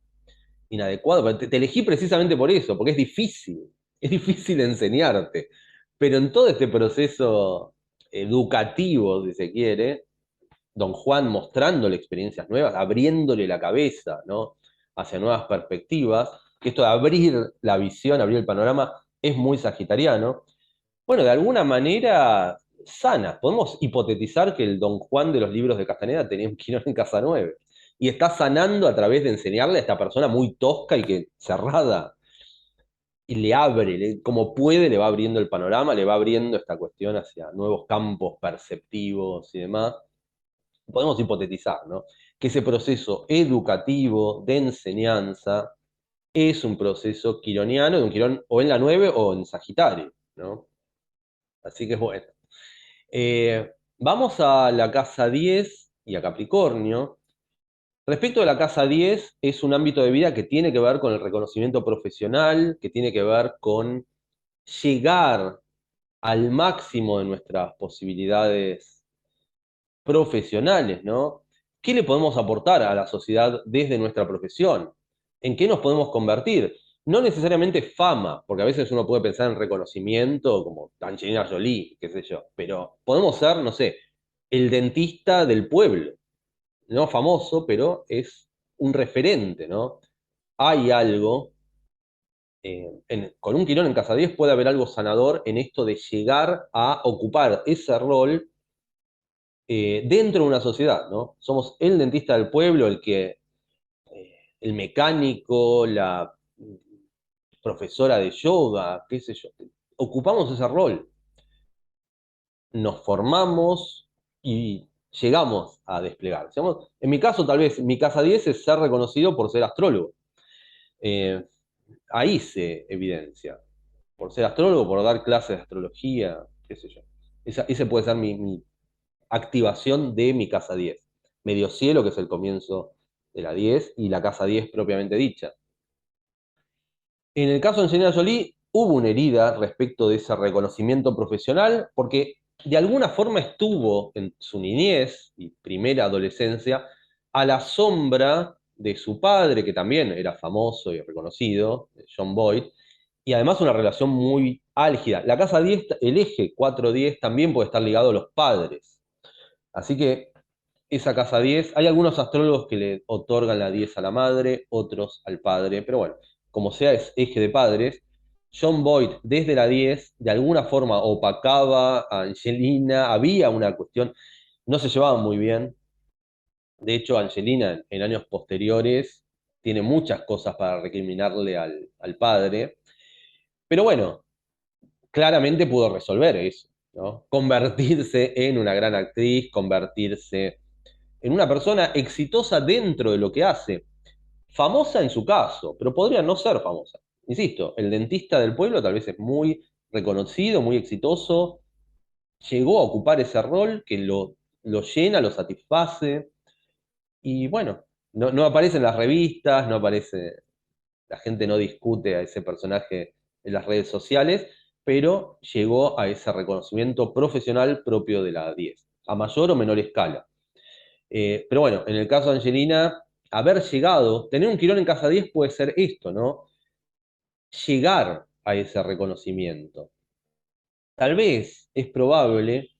inadecuado, pero te elegí precisamente por eso, porque es difícil enseñarte. Pero en todo este proceso educativo, si se quiere, Don Juan mostrándole experiencias nuevas, abriéndole la cabeza, ¿no? Hacia nuevas perspectivas, que esto de abrir la visión, abrir el panorama, es muy sagitariano. Bueno, de alguna manera sana. Podemos hipotetizar que el Don Juan de los libros de Castaneda tenía un Quirón en Casa 9 y está sanando a través de enseñarle a esta persona muy tosca y que cerrada, y le abre, como puede, le va abriendo el panorama, le va abriendo esta cuestión hacia nuevos campos perceptivos y demás. Podemos hipotetizar, ¿no? Que ese proceso educativo de enseñanza es un proceso quironiano, de un Quirón o en la 9 o en Sagitario, ¿no? Así que bueno. Vamos a la casa 10 y a Capricornio. Respecto a la casa 10, es un ámbito de vida que tiene que ver con el reconocimiento profesional, que tiene que ver con llegar al máximo de nuestras posibilidades profesionales, ¿no? ¿Qué le podemos aportar a la sociedad desde nuestra profesión? ¿En qué nos podemos convertir? No necesariamente fama, porque a veces uno puede pensar en reconocimiento como Angelina Jolie, qué sé yo, pero podemos ser, no sé, el dentista del pueblo, no famoso, pero es un referente, ¿no? Hay algo, con un Quirón en Casa 10 puede haber algo sanador en esto de llegar a ocupar ese rol dentro de una sociedad, ¿no? Somos el dentista del pueblo, el mecánico, la profesora de yoga, qué sé yo. Ocupamos ese rol, nos formamos y llegamos a desplegar. En mi caso, tal vez, mi casa 10 es ser reconocido por ser astrólogo. Eh, Ahí se evidencia. Por ser astrólogo, por dar clases de astrología, qué sé yo. Ese puede ser mi activación de mi casa 10. Medio cielo, que es el comienzo de la 10, y la casa 10 propiamente dicha. En el caso de Angelina Jolie, hubo una herida respecto de ese reconocimiento profesional, porque de alguna forma estuvo en su niñez y primera adolescencia a la sombra de su padre, que también era famoso y reconocido, John Boyd, y además una relación muy álgida. La casa 10, el eje 4-10 también puede estar ligado a los padres. Así que esa casa 10, hay algunos astrólogos que le otorgan la 10 a la madre, otros al padre, pero bueno, como sea es eje de padres. John Boyd desde la 10 de alguna forma opacaba a Angelina, había una cuestión, no se llevaban muy bien. De hecho, Angelina en años posteriores tiene muchas cosas para recriminarle al padre, pero bueno, claramente pudo resolver eso, ¿no? Convertirse en una gran actriz, convertirse en una persona exitosa dentro de lo que hace, famosa en su caso, pero podría no ser famosa. Insisto, el dentista del pueblo tal vez es muy reconocido, muy exitoso, llegó a ocupar ese rol que lo llena, lo satisface, y bueno, no aparece en las revistas, no aparece, la gente no discute a ese personaje en las redes sociales, pero llegó a ese reconocimiento profesional propio de la 10, a mayor o menor escala. Pero bueno, en el caso de Angelina, haber llegado, tener un Quirón en casa 10 puede ser esto, ¿no? Llegar a ese reconocimiento. Tal vez es probable.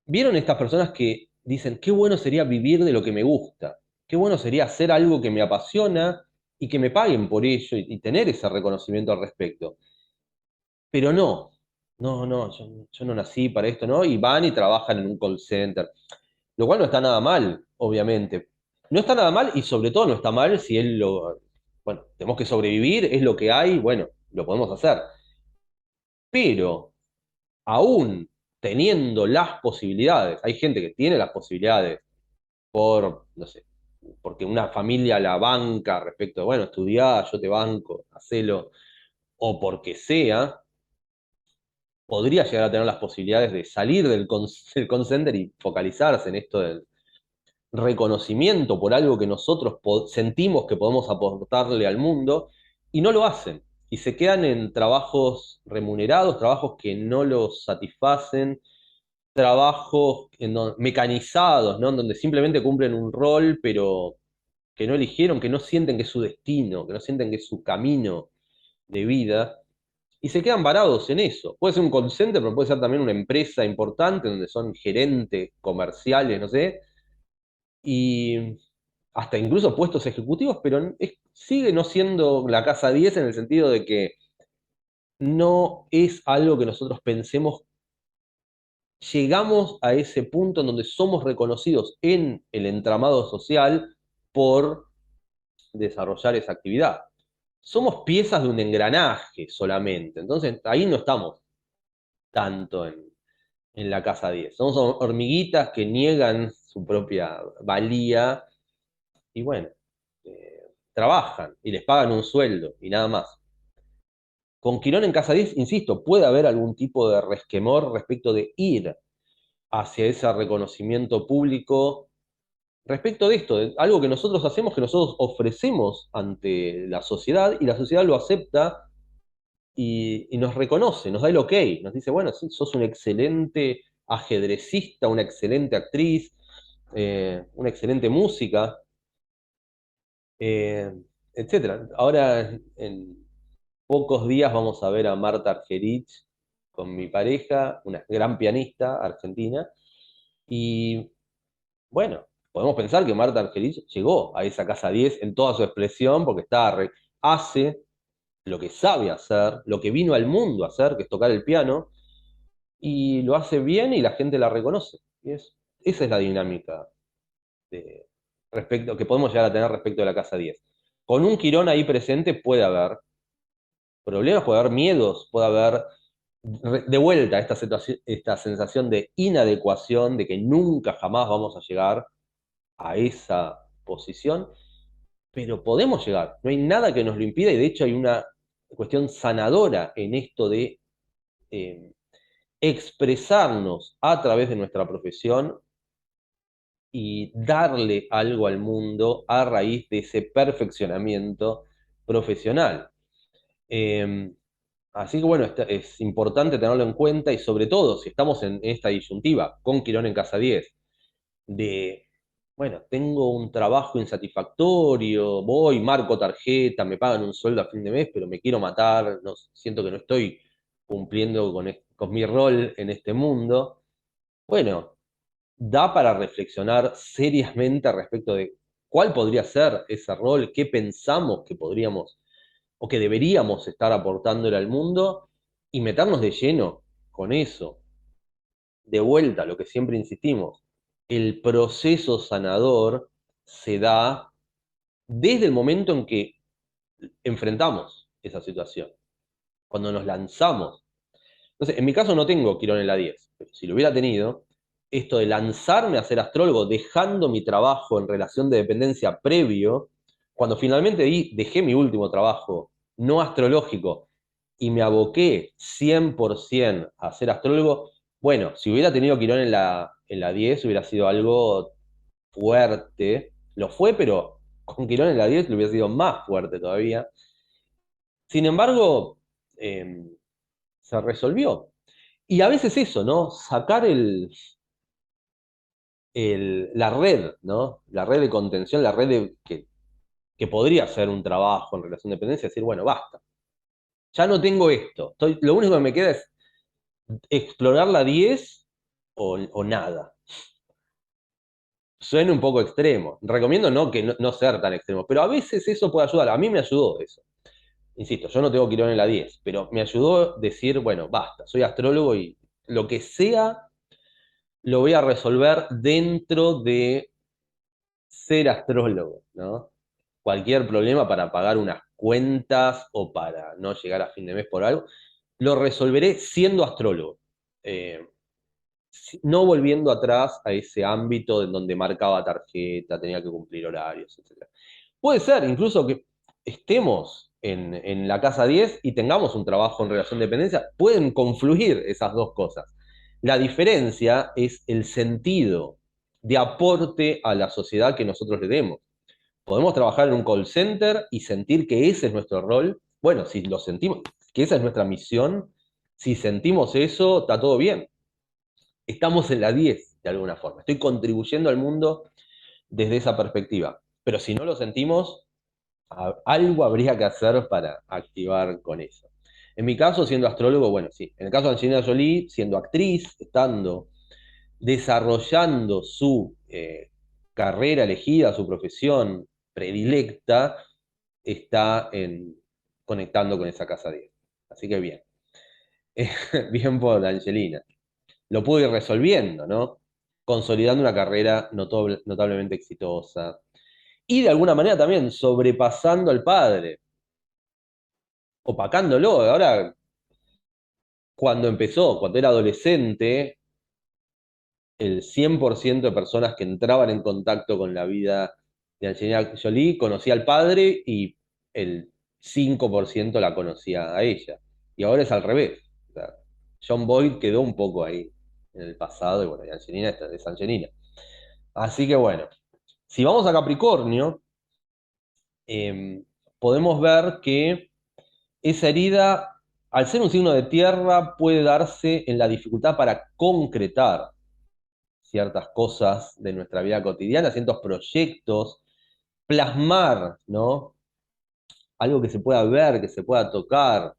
¿Vieron estas personas que dicen, qué bueno sería vivir de lo que me gusta? Qué bueno sería hacer algo que me apasiona y que me paguen por ello y tener ese reconocimiento al respecto? Pero no, no, yo no nací para esto, ¿no? Y van y trabajan en un call center. Lo cual no está nada mal, obviamente. No está nada mal y sobre todo no está mal si él lo... Bueno, tenemos que sobrevivir, es lo que hay, bueno, lo podemos hacer. Pero aún teniendo las posibilidades, hay gente que tiene las posibilidades por, no sé, porque una familia la banca respecto de, bueno, estudiá, yo te banco, hacelo, o porque sea, podría llegar a tener las posibilidades de salir del call center y focalizarse en esto del reconocimiento por algo que nosotros sentimos que podemos aportarle al mundo y no lo hacen. Y se quedan en trabajos remunerados, trabajos que no los satisfacen, trabajos mecanizados, ¿no? En donde simplemente cumplen un rol, pero que no eligieron, que no sienten que es su destino, que no sienten que es su camino de vida. Y se quedan varados en eso. Puede ser un call center, pero puede ser también una empresa importante donde son gerentes comerciales, no sé, y hasta incluso puestos ejecutivos, pero sigue no siendo la casa 10 en el sentido de que no es algo que nosotros pensemos, llegamos a ese punto en donde somos reconocidos en el entramado social por desarrollar esa actividad. Somos piezas de un engranaje solamente, entonces ahí no estamos tanto en la casa 10. Somos hormiguitas que niegan su propia valía y bueno, trabajan y les pagan un sueldo y nada más. Con Quirón en Casa 10, insisto, puede haber algún tipo de resquemor respecto de ir hacia ese reconocimiento público, respecto de esto, de algo que nosotros hacemos, que nosotros ofrecemos ante la sociedad y la sociedad lo acepta y nos reconoce, nos da el ok, nos dice, bueno, sí, sos un excelente ajedrecista, una excelente actriz, una excelente música, eh, etcétera. Ahora, en pocos días vamos a ver a Marta Argerich con mi pareja, una gran pianista argentina, y bueno, podemos pensar que Marta Argerich llegó a esa casa 10 en toda su expresión porque hace lo que sabe hacer, lo que vino al mundo a hacer, que es tocar el piano, y lo hace bien y la gente la reconoce. Esa es la dinámica de, respecto, que podemos llegar a tener respecto de la casa 10. Con un Quirón ahí presente puede haber problemas, puede haber miedos, puede haber de vuelta esta situación, esta sensación de inadecuación, de que nunca jamás vamos a llegar a esa posición, pero podemos llegar, no hay nada que nos lo impida y de hecho hay una cuestión sanadora en esto de eh, expresarnos a través de nuestra profesión y darle algo al mundo a raíz de ese perfeccionamiento profesional. Eh, Así que bueno, es importante tenerlo en cuenta y sobre todo si estamos en esta disyuntiva con Quirón en Casa 10, de, bueno, tengo un trabajo insatisfactorio, voy, marco tarjeta, me pagan un sueldo a fin de mes, pero me quiero matar, no, siento que no estoy cumpliendo con mi rol en este mundo. Bueno, da para reflexionar seriamente respecto de cuál podría ser ese rol, qué pensamos que podríamos o que deberíamos estar aportándole al mundo y meternos de lleno con eso. De vuelta, lo que siempre insistimos, el proceso sanador se da desde el momento en que enfrentamos esa situación, cuando nos lanzamos. Entonces, en mi caso no tengo Quirón en la 10, pero si lo hubiera tenido, esto de lanzarme a ser astrólogo dejando mi trabajo en relación de dependencia previo, cuando finalmente dejé mi último trabajo no astrológico y me aboqué 100% a ser astrólogo, bueno, si hubiera tenido Quirón en la 10 hubiera sido algo fuerte, lo fue, pero con Quirón en la 10 lo hubiera sido más fuerte todavía. Sin embargo, eh, se resolvió. Y a veces eso, ¿no? Sacar la red, ¿no? La red de contención, la red que podría ser un trabajo en relación de dependencia, decir, bueno, basta. Ya no tengo esto. Lo único que me queda es explorar la 10 o nada. Suena un poco extremo. Recomiendo no, que no ser tan extremo, pero a veces eso puede ayudar. A mí me ayudó eso. Insisto, yo no tengo Quirón en la 10, pero me ayudó decir, bueno, basta, soy astrólogo y lo que sea lo voy a resolver dentro de ser astrólogo, ¿no? Cualquier problema para pagar unas cuentas o para no llegar a fin de mes por algo, lo resolveré siendo astrólogo. Eh, no volviendo atrás a ese ámbito en donde marcaba tarjeta, tenía que cumplir horarios, etc. Puede ser incluso que estemos en la casa 10 y tengamos un trabajo en relación de dependencia, pueden confluir esas dos cosas. La diferencia es el sentido de aporte a la sociedad que nosotros le demos. Podemos trabajar en un call center y sentir que ese es nuestro rol. Bueno, si lo sentimos, que esa es nuestra misión, si sentimos eso, está todo bien. Estamos en la 10 de alguna forma. Estoy contribuyendo al mundo desde esa perspectiva. Pero si no lo sentimos, algo habría que hacer para activar con eso. En mi caso, siendo astrólogo, bueno, sí. En el caso de Angelina Jolie, siendo actriz, estando desarrollando su carrera elegida, su profesión predilecta, está conectando con esa casa 10. Así que bien. Bien por Angelina. Lo pudo ir resolviendo, ¿no? Consolidando una carrera notablemente exitosa. Y de alguna manera también sobrepasando al padre, opacándolo. Ahora, cuando empezó, cuando era adolescente, el 100% de personas que entraban en contacto con la vida de Angelina Jolie conocía al padre y el 5% la conocía a ella. y ahora es al revés. O sea, John Boyd quedó un poco ahí en el pasado, y bueno, y Angelina es Angelina. Así que bueno, si vamos a Capricornio, eh, podemos ver que esa herida, al ser un signo de tierra, puede darse en la dificultad para concretar ciertas cosas de nuestra vida cotidiana, ciertos proyectos, plasmar, ¿no? Algo que se pueda ver, que se pueda tocar.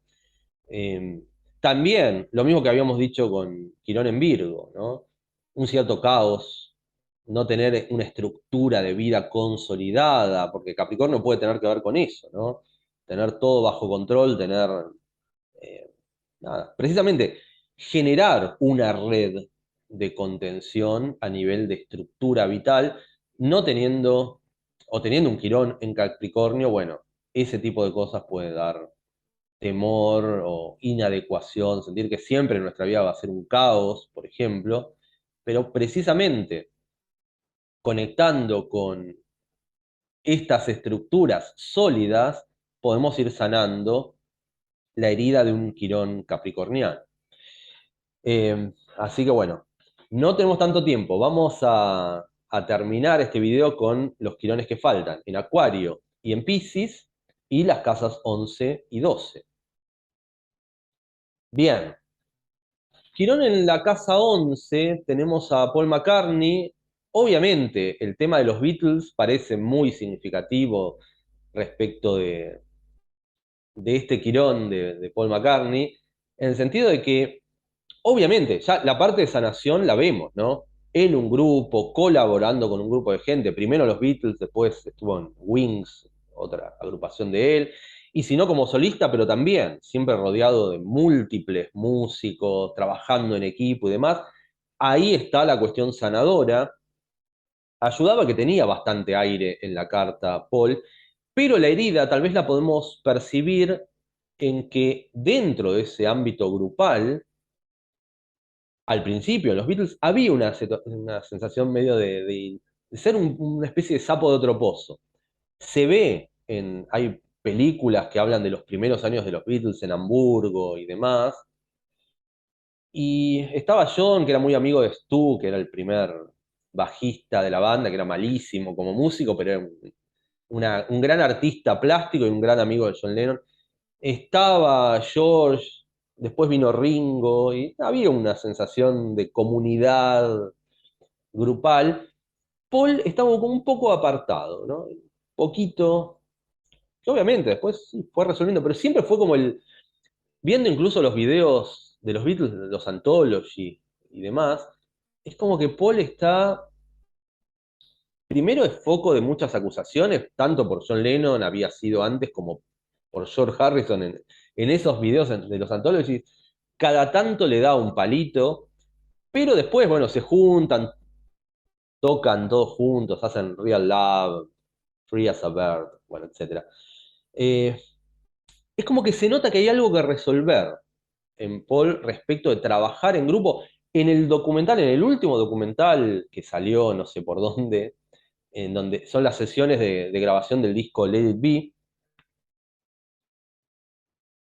Eh, También, lo mismo que habíamos dicho con Quirón en Virgo, ¿no? Un cierto caos, no tener una estructura de vida consolidada, porque Capricornio puede tener que ver con eso, ¿no? Tener todo bajo control, tener, eh, nada, precisamente generar una red de contención a nivel de estructura vital, no teniendo, o teniendo un Quirón en Capricornio, bueno, ese tipo de cosas puede dar temor o inadecuación, sentir que siempre en nuestra vida va a ser un caos, por ejemplo, pero precisamente conectando con estas estructuras sólidas, podemos ir sanando la herida de un quirón capricorniano. Así que bueno, no tenemos tanto tiempo, vamos a terminar este video con los quirones que faltan, en Acuario y en Piscis, y las casas 11 y 12. Bien, Quirón en la casa 11 tenemos a Paul McCartney. Obviamente, el tema de los Beatles parece muy significativo respecto de este Quirón de Paul McCartney, en el sentido de que, obviamente, ya la parte de sanación la vemos, ¿no? En un grupo, colaborando con un grupo de gente. Primero los Beatles, después estuvo en Wings, otra agrupación de él. Y si no como solista, pero también siempre rodeado de múltiples músicos, trabajando en equipo y demás. Ahí está la cuestión sanadora. Ayudaba que tenía bastante aire en la carta Paul, pero la herida tal vez la podemos percibir en que dentro de ese ámbito grupal, al principio, en los Beatles, había una sensación medio de ser una especie de sapo de otro pozo. Se ve hay películas que hablan de los primeros años de los Beatles en Hamburgo y demás. Y estaba John, que era muy amigo de Stu, que era el primer bajista de la banda, que era malísimo como músico, pero era un gran artista plástico y un gran amigo de John Lennon. Estaba George, después vino Ringo, y había una sensación de comunidad grupal. Paul estaba como un poco apartado, ¿no? Un poquito, que obviamente después sí, fue resolviendo, pero siempre fue como viendo incluso los videos de los Beatles, de los Anthology y demás, es como que Paul está, primero es foco de muchas acusaciones, tanto por John Lennon, había sido antes, como por George Harrison en esos videos de los Anthology, cada tanto le da un palito, pero después, bueno, se juntan, tocan todos juntos, hacen Real Love, Free as a Bird, bueno, etc. Eh, es como que se nota que hay algo que resolver en Paul respecto de trabajar en grupo. En el documental, en el último documental que salió, no sé por dónde, en donde son las sesiones de grabación del disco Let It Be,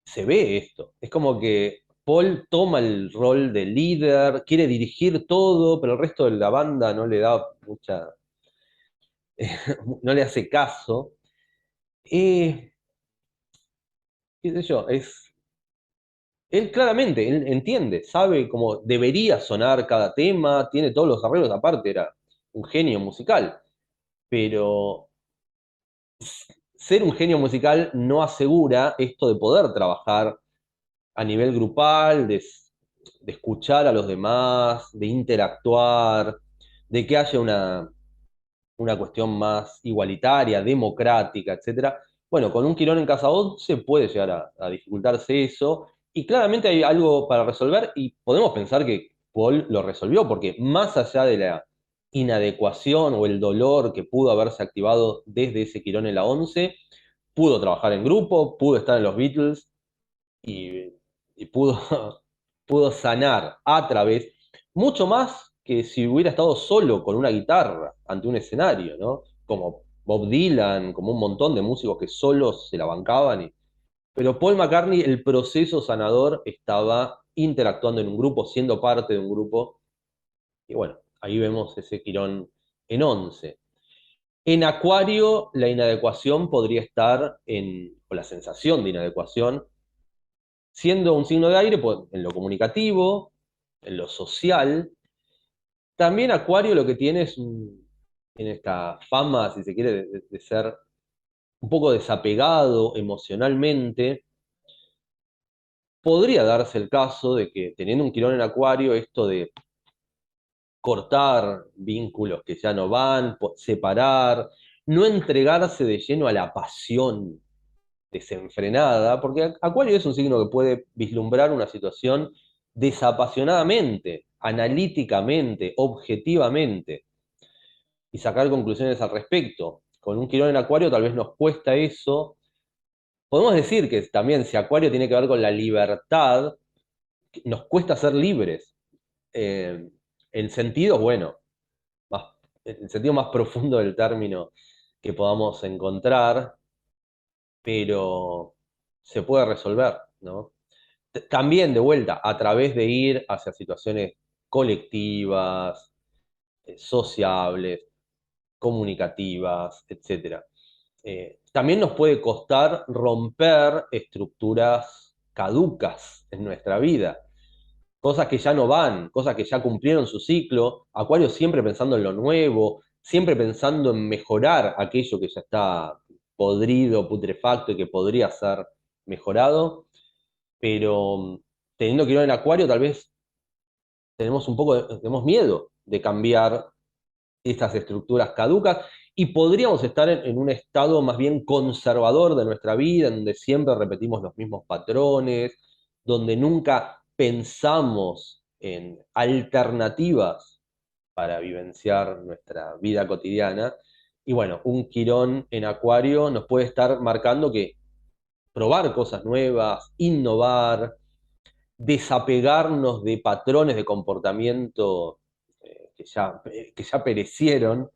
se ve esto. Es como que Paul toma el rol de líder, quiere dirigir todo, pero el resto de la banda no le da mucha, no le hace caso. Eh, Qué sé yo, él claramente, él entiende, sabe cómo debería sonar cada tema, tiene todos los arreglos, aparte era un genio musical, pero ser un genio musical no asegura esto de poder trabajar a nivel grupal, de escuchar a los demás, de interactuar, de que haya una cuestión más igualitaria, democrática, etcétera. Bueno, con un Quirón en casa 11 puede llegar a dificultarse eso, y claramente hay algo para resolver, y podemos pensar que Paul lo resolvió, porque más allá de la inadecuación o el dolor que pudo haberse activado desde ese Quirón en la 11, pudo trabajar en grupo, pudo estar en los Beatles, y, y pudo, pudo sanar a través, mucho más que si hubiera estado solo con una guitarra ante un escenario, ¿no? Como Bob Dylan, como un montón de músicos que solos se la bancaban, Pero Paul McCartney, el proceso sanador, estaba interactuando en un grupo, siendo parte de un grupo, y bueno, ahí vemos ese Quirón en 11. En Acuario, la inadecuación podría estar o la sensación de inadecuación, siendo un signo de aire, pues, en lo comunicativo, en lo social. También Acuario lo que tiene tiene esta fama, si se quiere, de ser un poco desapegado emocionalmente. Podría darse el caso de que teniendo un Quirón en Acuario, esto de cortar vínculos que ya no van, separar, no entregarse de lleno a la pasión desenfrenada, porque Acuario es un signo que puede vislumbrar una situación desapasionadamente, analíticamente, objetivamente, y sacar conclusiones al respecto. Con un Quirón en Acuario tal vez nos cuesta eso. Podemos decir que también si Acuario tiene que ver con la libertad, nos cuesta ser libres. En sentidos, bueno, más, el sentido más profundo del término que podamos encontrar, pero se puede resolver, ¿no? También de vuelta, a través de ir hacia situaciones colectivas, sociables, comunicativas, etcétera. También nos puede costar romper estructuras caducas en nuestra vida, cosas que ya no van, cosas que ya cumplieron su ciclo. Acuario siempre pensando en lo nuevo, siempre pensando en mejorar aquello que ya está podrido, putrefacto y que podría ser mejorado, pero teniendo que ir en Acuario tal vez tenemos miedo de cambiar estas estructuras caducas y podríamos estar en un estado más bien conservador de nuestra vida, en donde siempre repetimos los mismos patrones, donde nunca pensamos en alternativas para vivenciar nuestra vida cotidiana. Y bueno, un Quirón en Acuario nos puede estar marcando que probar cosas nuevas, innovar, desapegarnos de patrones de comportamiento que ya perecieron,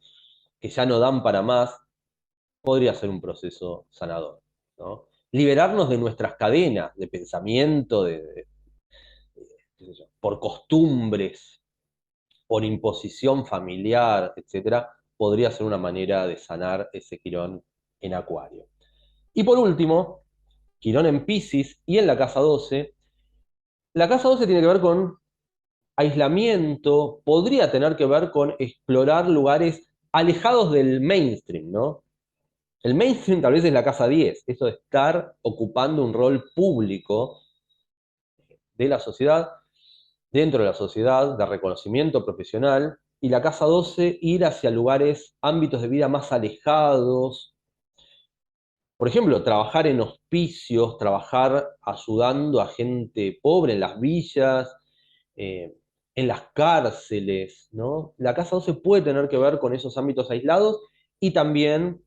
que ya no dan para más, podría ser un proceso sanador, ¿no? Liberarnos de nuestras cadenas de pensamiento, qué sé yo, por costumbres, por imposición familiar, etcétera, podría ser una manera de sanar ese Quirón en Acuario. Y por último, Quirón en Piscis y en la casa 12. La casa 12 tiene que ver con aislamiento, podría tener que ver con explorar lugares alejados del mainstream, ¿no? El mainstream tal vez es la casa 10, eso de estar ocupando un rol público de la sociedad, dentro de la sociedad, de reconocimiento profesional, y la casa 12 ir hacia lugares, ámbitos de vida más alejados. Por ejemplo, trabajar en hospicios, trabajar ayudando a gente pobre en las villas, eh, en las cárceles, ¿no? La casa 12 puede tener que ver con esos ámbitos aislados y también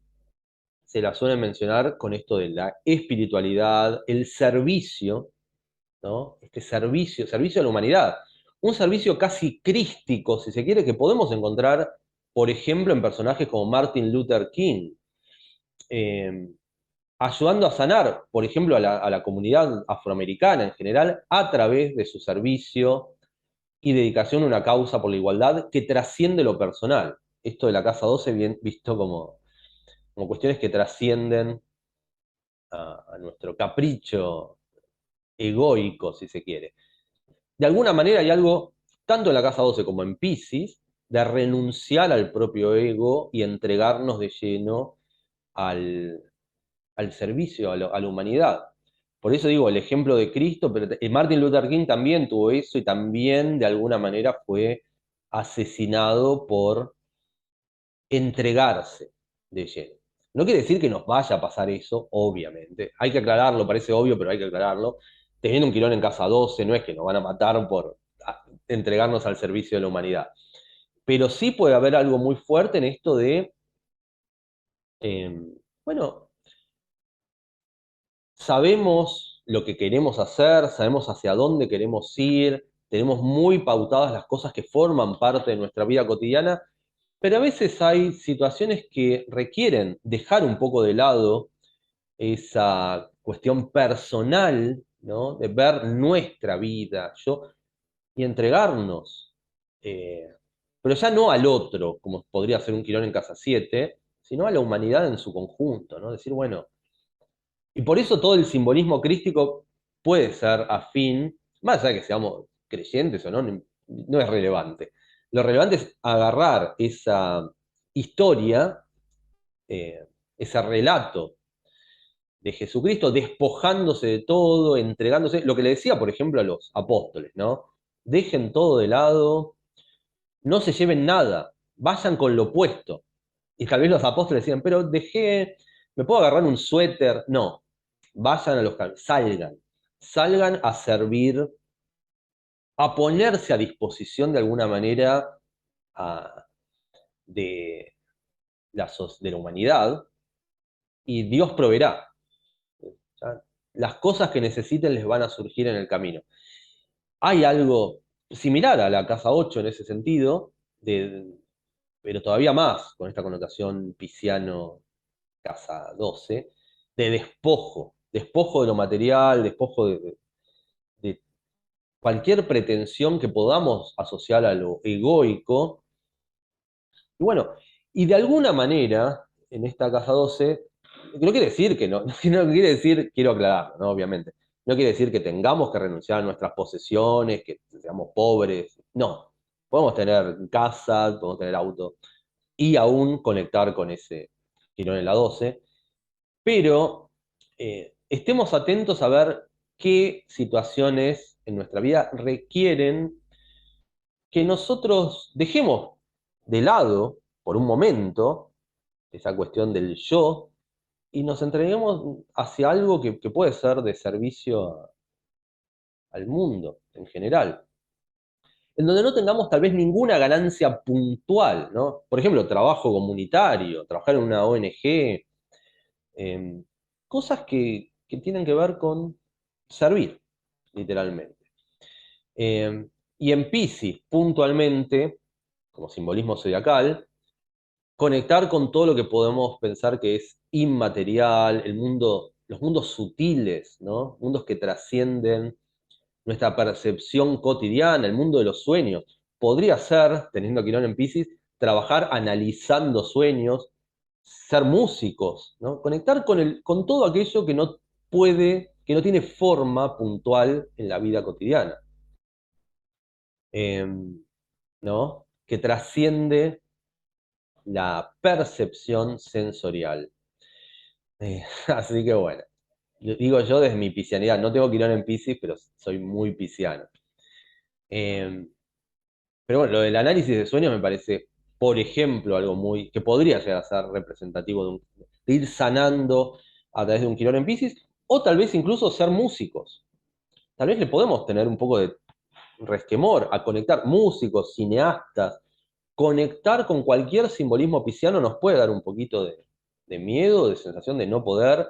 se la suele mencionar con esto de la espiritualidad, el servicio, ¿no? Este servicio, servicio a la humanidad. Un servicio casi crístico, si se quiere, que podemos encontrar, por ejemplo, en personajes como Martin Luther King, eh, ayudando a sanar, por ejemplo, a la comunidad afroamericana en general, a través de su servicio y dedicación a una causa por la igualdad que trasciende lo personal. Esto de la Casa 12 bien visto como cuestiones que trascienden a nuestro capricho egoico, si se quiere. De alguna manera hay algo, tanto en la Casa 12 como en Piscis, de renunciar al propio ego y entregarnos de lleno al, al servicio, a la humanidad. Por eso digo, el ejemplo de Cristo, pero Martin Luther King también tuvo eso y también de alguna manera fue asesinado por entregarse de lleno. No quiere decir que nos vaya a pasar eso, obviamente. Hay que aclararlo, parece obvio, pero hay que aclararlo. Teniendo un Quirón en casa 12, no es que nos van a matar por entregarnos al servicio de la humanidad. Pero sí puede haber algo muy fuerte en esto de, eh, bueno, sabemos lo que queremos hacer, sabemos hacia dónde queremos ir, tenemos muy pautadas las cosas que forman parte de nuestra vida cotidiana, pero a veces hay situaciones que requieren dejar un poco de lado cuestión personal, ¿no? De ver nuestra vida, y entregarnos. eh, pero ya no al otro, como podría ser un Quirón en Casa 7, sino a la humanidad en su conjunto, ¿no? Decir, bueno, y por eso todo el simbolismo crístico puede ser afín, más allá de que seamos creyentes o no, no es relevante. Lo relevante es agarrar esa historia, eh, ese relato de Jesucristo despojándose de todo, entregándose, lo que le decía, por ejemplo, a los apóstoles, ¿no? Dejen todo de lado, no se lleven nada, vayan con lo opuesto. Y tal vez los apóstoles decían, pero ¿me puedo agarrar un suéter? No, vayan a los caminos, salgan a servir, a ponerse a disposición de alguna manera de de la humanidad, y Dios proveerá. ¿Ya? Las cosas que necesiten les van a surgir en el camino. Hay algo similar a la casa 8 en ese sentido, pero todavía más, con esta connotación pisciano casa 12, de despojo de lo material, despojo de cualquier pretensión que podamos asociar a lo egoico. Y bueno, y de alguna manera, en esta casa 12, no quiere decir que no, no quiere decir, quiero aclararlo, ¿no? Obviamente, no quiere decir que tengamos que renunciar a nuestras posesiones, que seamos pobres, no. Podemos tener casa, podemos tener auto, y aún conectar con ese Quirón en la 12, pero estemos atentos a ver qué situaciones en nuestra vida requieren que nosotros dejemos de lado por un momento esa cuestión del yo y nos entreguemos hacia algo que puede ser de servicio al mundo en general, en donde no tengamos tal vez ninguna ganancia puntual, ¿no? Por ejemplo, trabajo comunitario, trabajar en una ONG, eh, cosas que tienen que ver con servir, literalmente. Y en Piscis, puntualmente, como simbolismo zodiacal, conectar con todo lo que podemos pensar que es inmaterial, el mundo, los mundos sutiles, ¿no? Mundos que trascienden nuestra percepción cotidiana, el mundo de los sueños. Podría ser, teniendo a Quirón en Piscis, trabajar analizando sueños, ser músicos, ¿no? Conectar con todo aquello que no puede, que no tiene forma puntual en la vida cotidiana, eh, ¿no? Que trasciende la percepción sensorial. Así que bueno, digo yo desde mi piscianidad, no tengo Quirón en Piscis, pero soy muy pisciano. Eh, pero bueno, lo del análisis de sueños me parece, por ejemplo, algo muy que podría llegar a ser representativo de ir sanando a través de un Quirón en Piscis, o tal vez incluso ser músicos. Tal vez le podemos tener un poco de resquemor a conectar músicos, cineastas, conectar con cualquier simbolismo pisciano nos puede dar un poquito de miedo, de sensación de no poder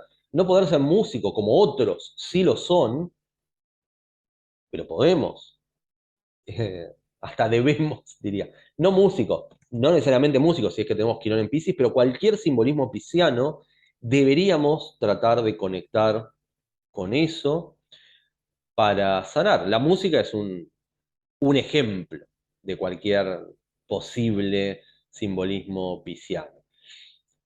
ser músico como otros sí lo son, pero podemos, hasta debemos, diría. No músicos, no necesariamente músicos, si es que tenemos Quirón en Piscis, pero cualquier simbolismo pisciano deberíamos tratar de conectar con eso para sanar. La música es un ejemplo de cualquier posible simbolismo pisciano.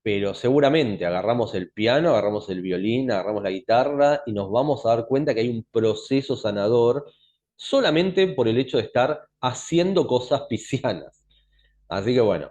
Pero seguramente agarramos el piano, agarramos el violín, agarramos la guitarra y nos vamos a dar cuenta que hay un proceso sanador solamente por el hecho de estar haciendo cosas piscianas. Así que bueno,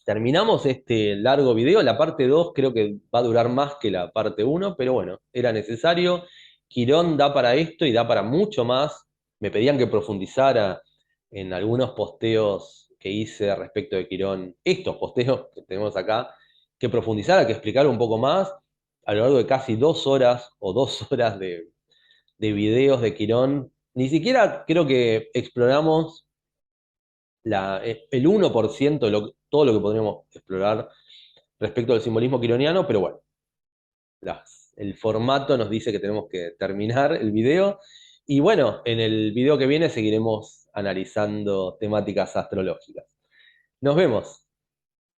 terminamos este largo video. La parte 2 creo que va a durar más que la parte uno, pero bueno, era necesario. Quirón da para esto y da para mucho más. Me pedían que profundizara en algunos posteos que hice respecto de Quirón, estos posteos que tenemos acá, que profundizara, que explicara un poco más a lo largo de casi 2 horas o 2 horas de videos de Quirón. Ni siquiera creo que exploramos el 1% de todo lo que podríamos explorar respecto al simbolismo quironiano, pero bueno, el formato nos dice que tenemos que terminar el video. Y bueno, en el video que viene seguiremos analizando temáticas astrológicas. Nos vemos.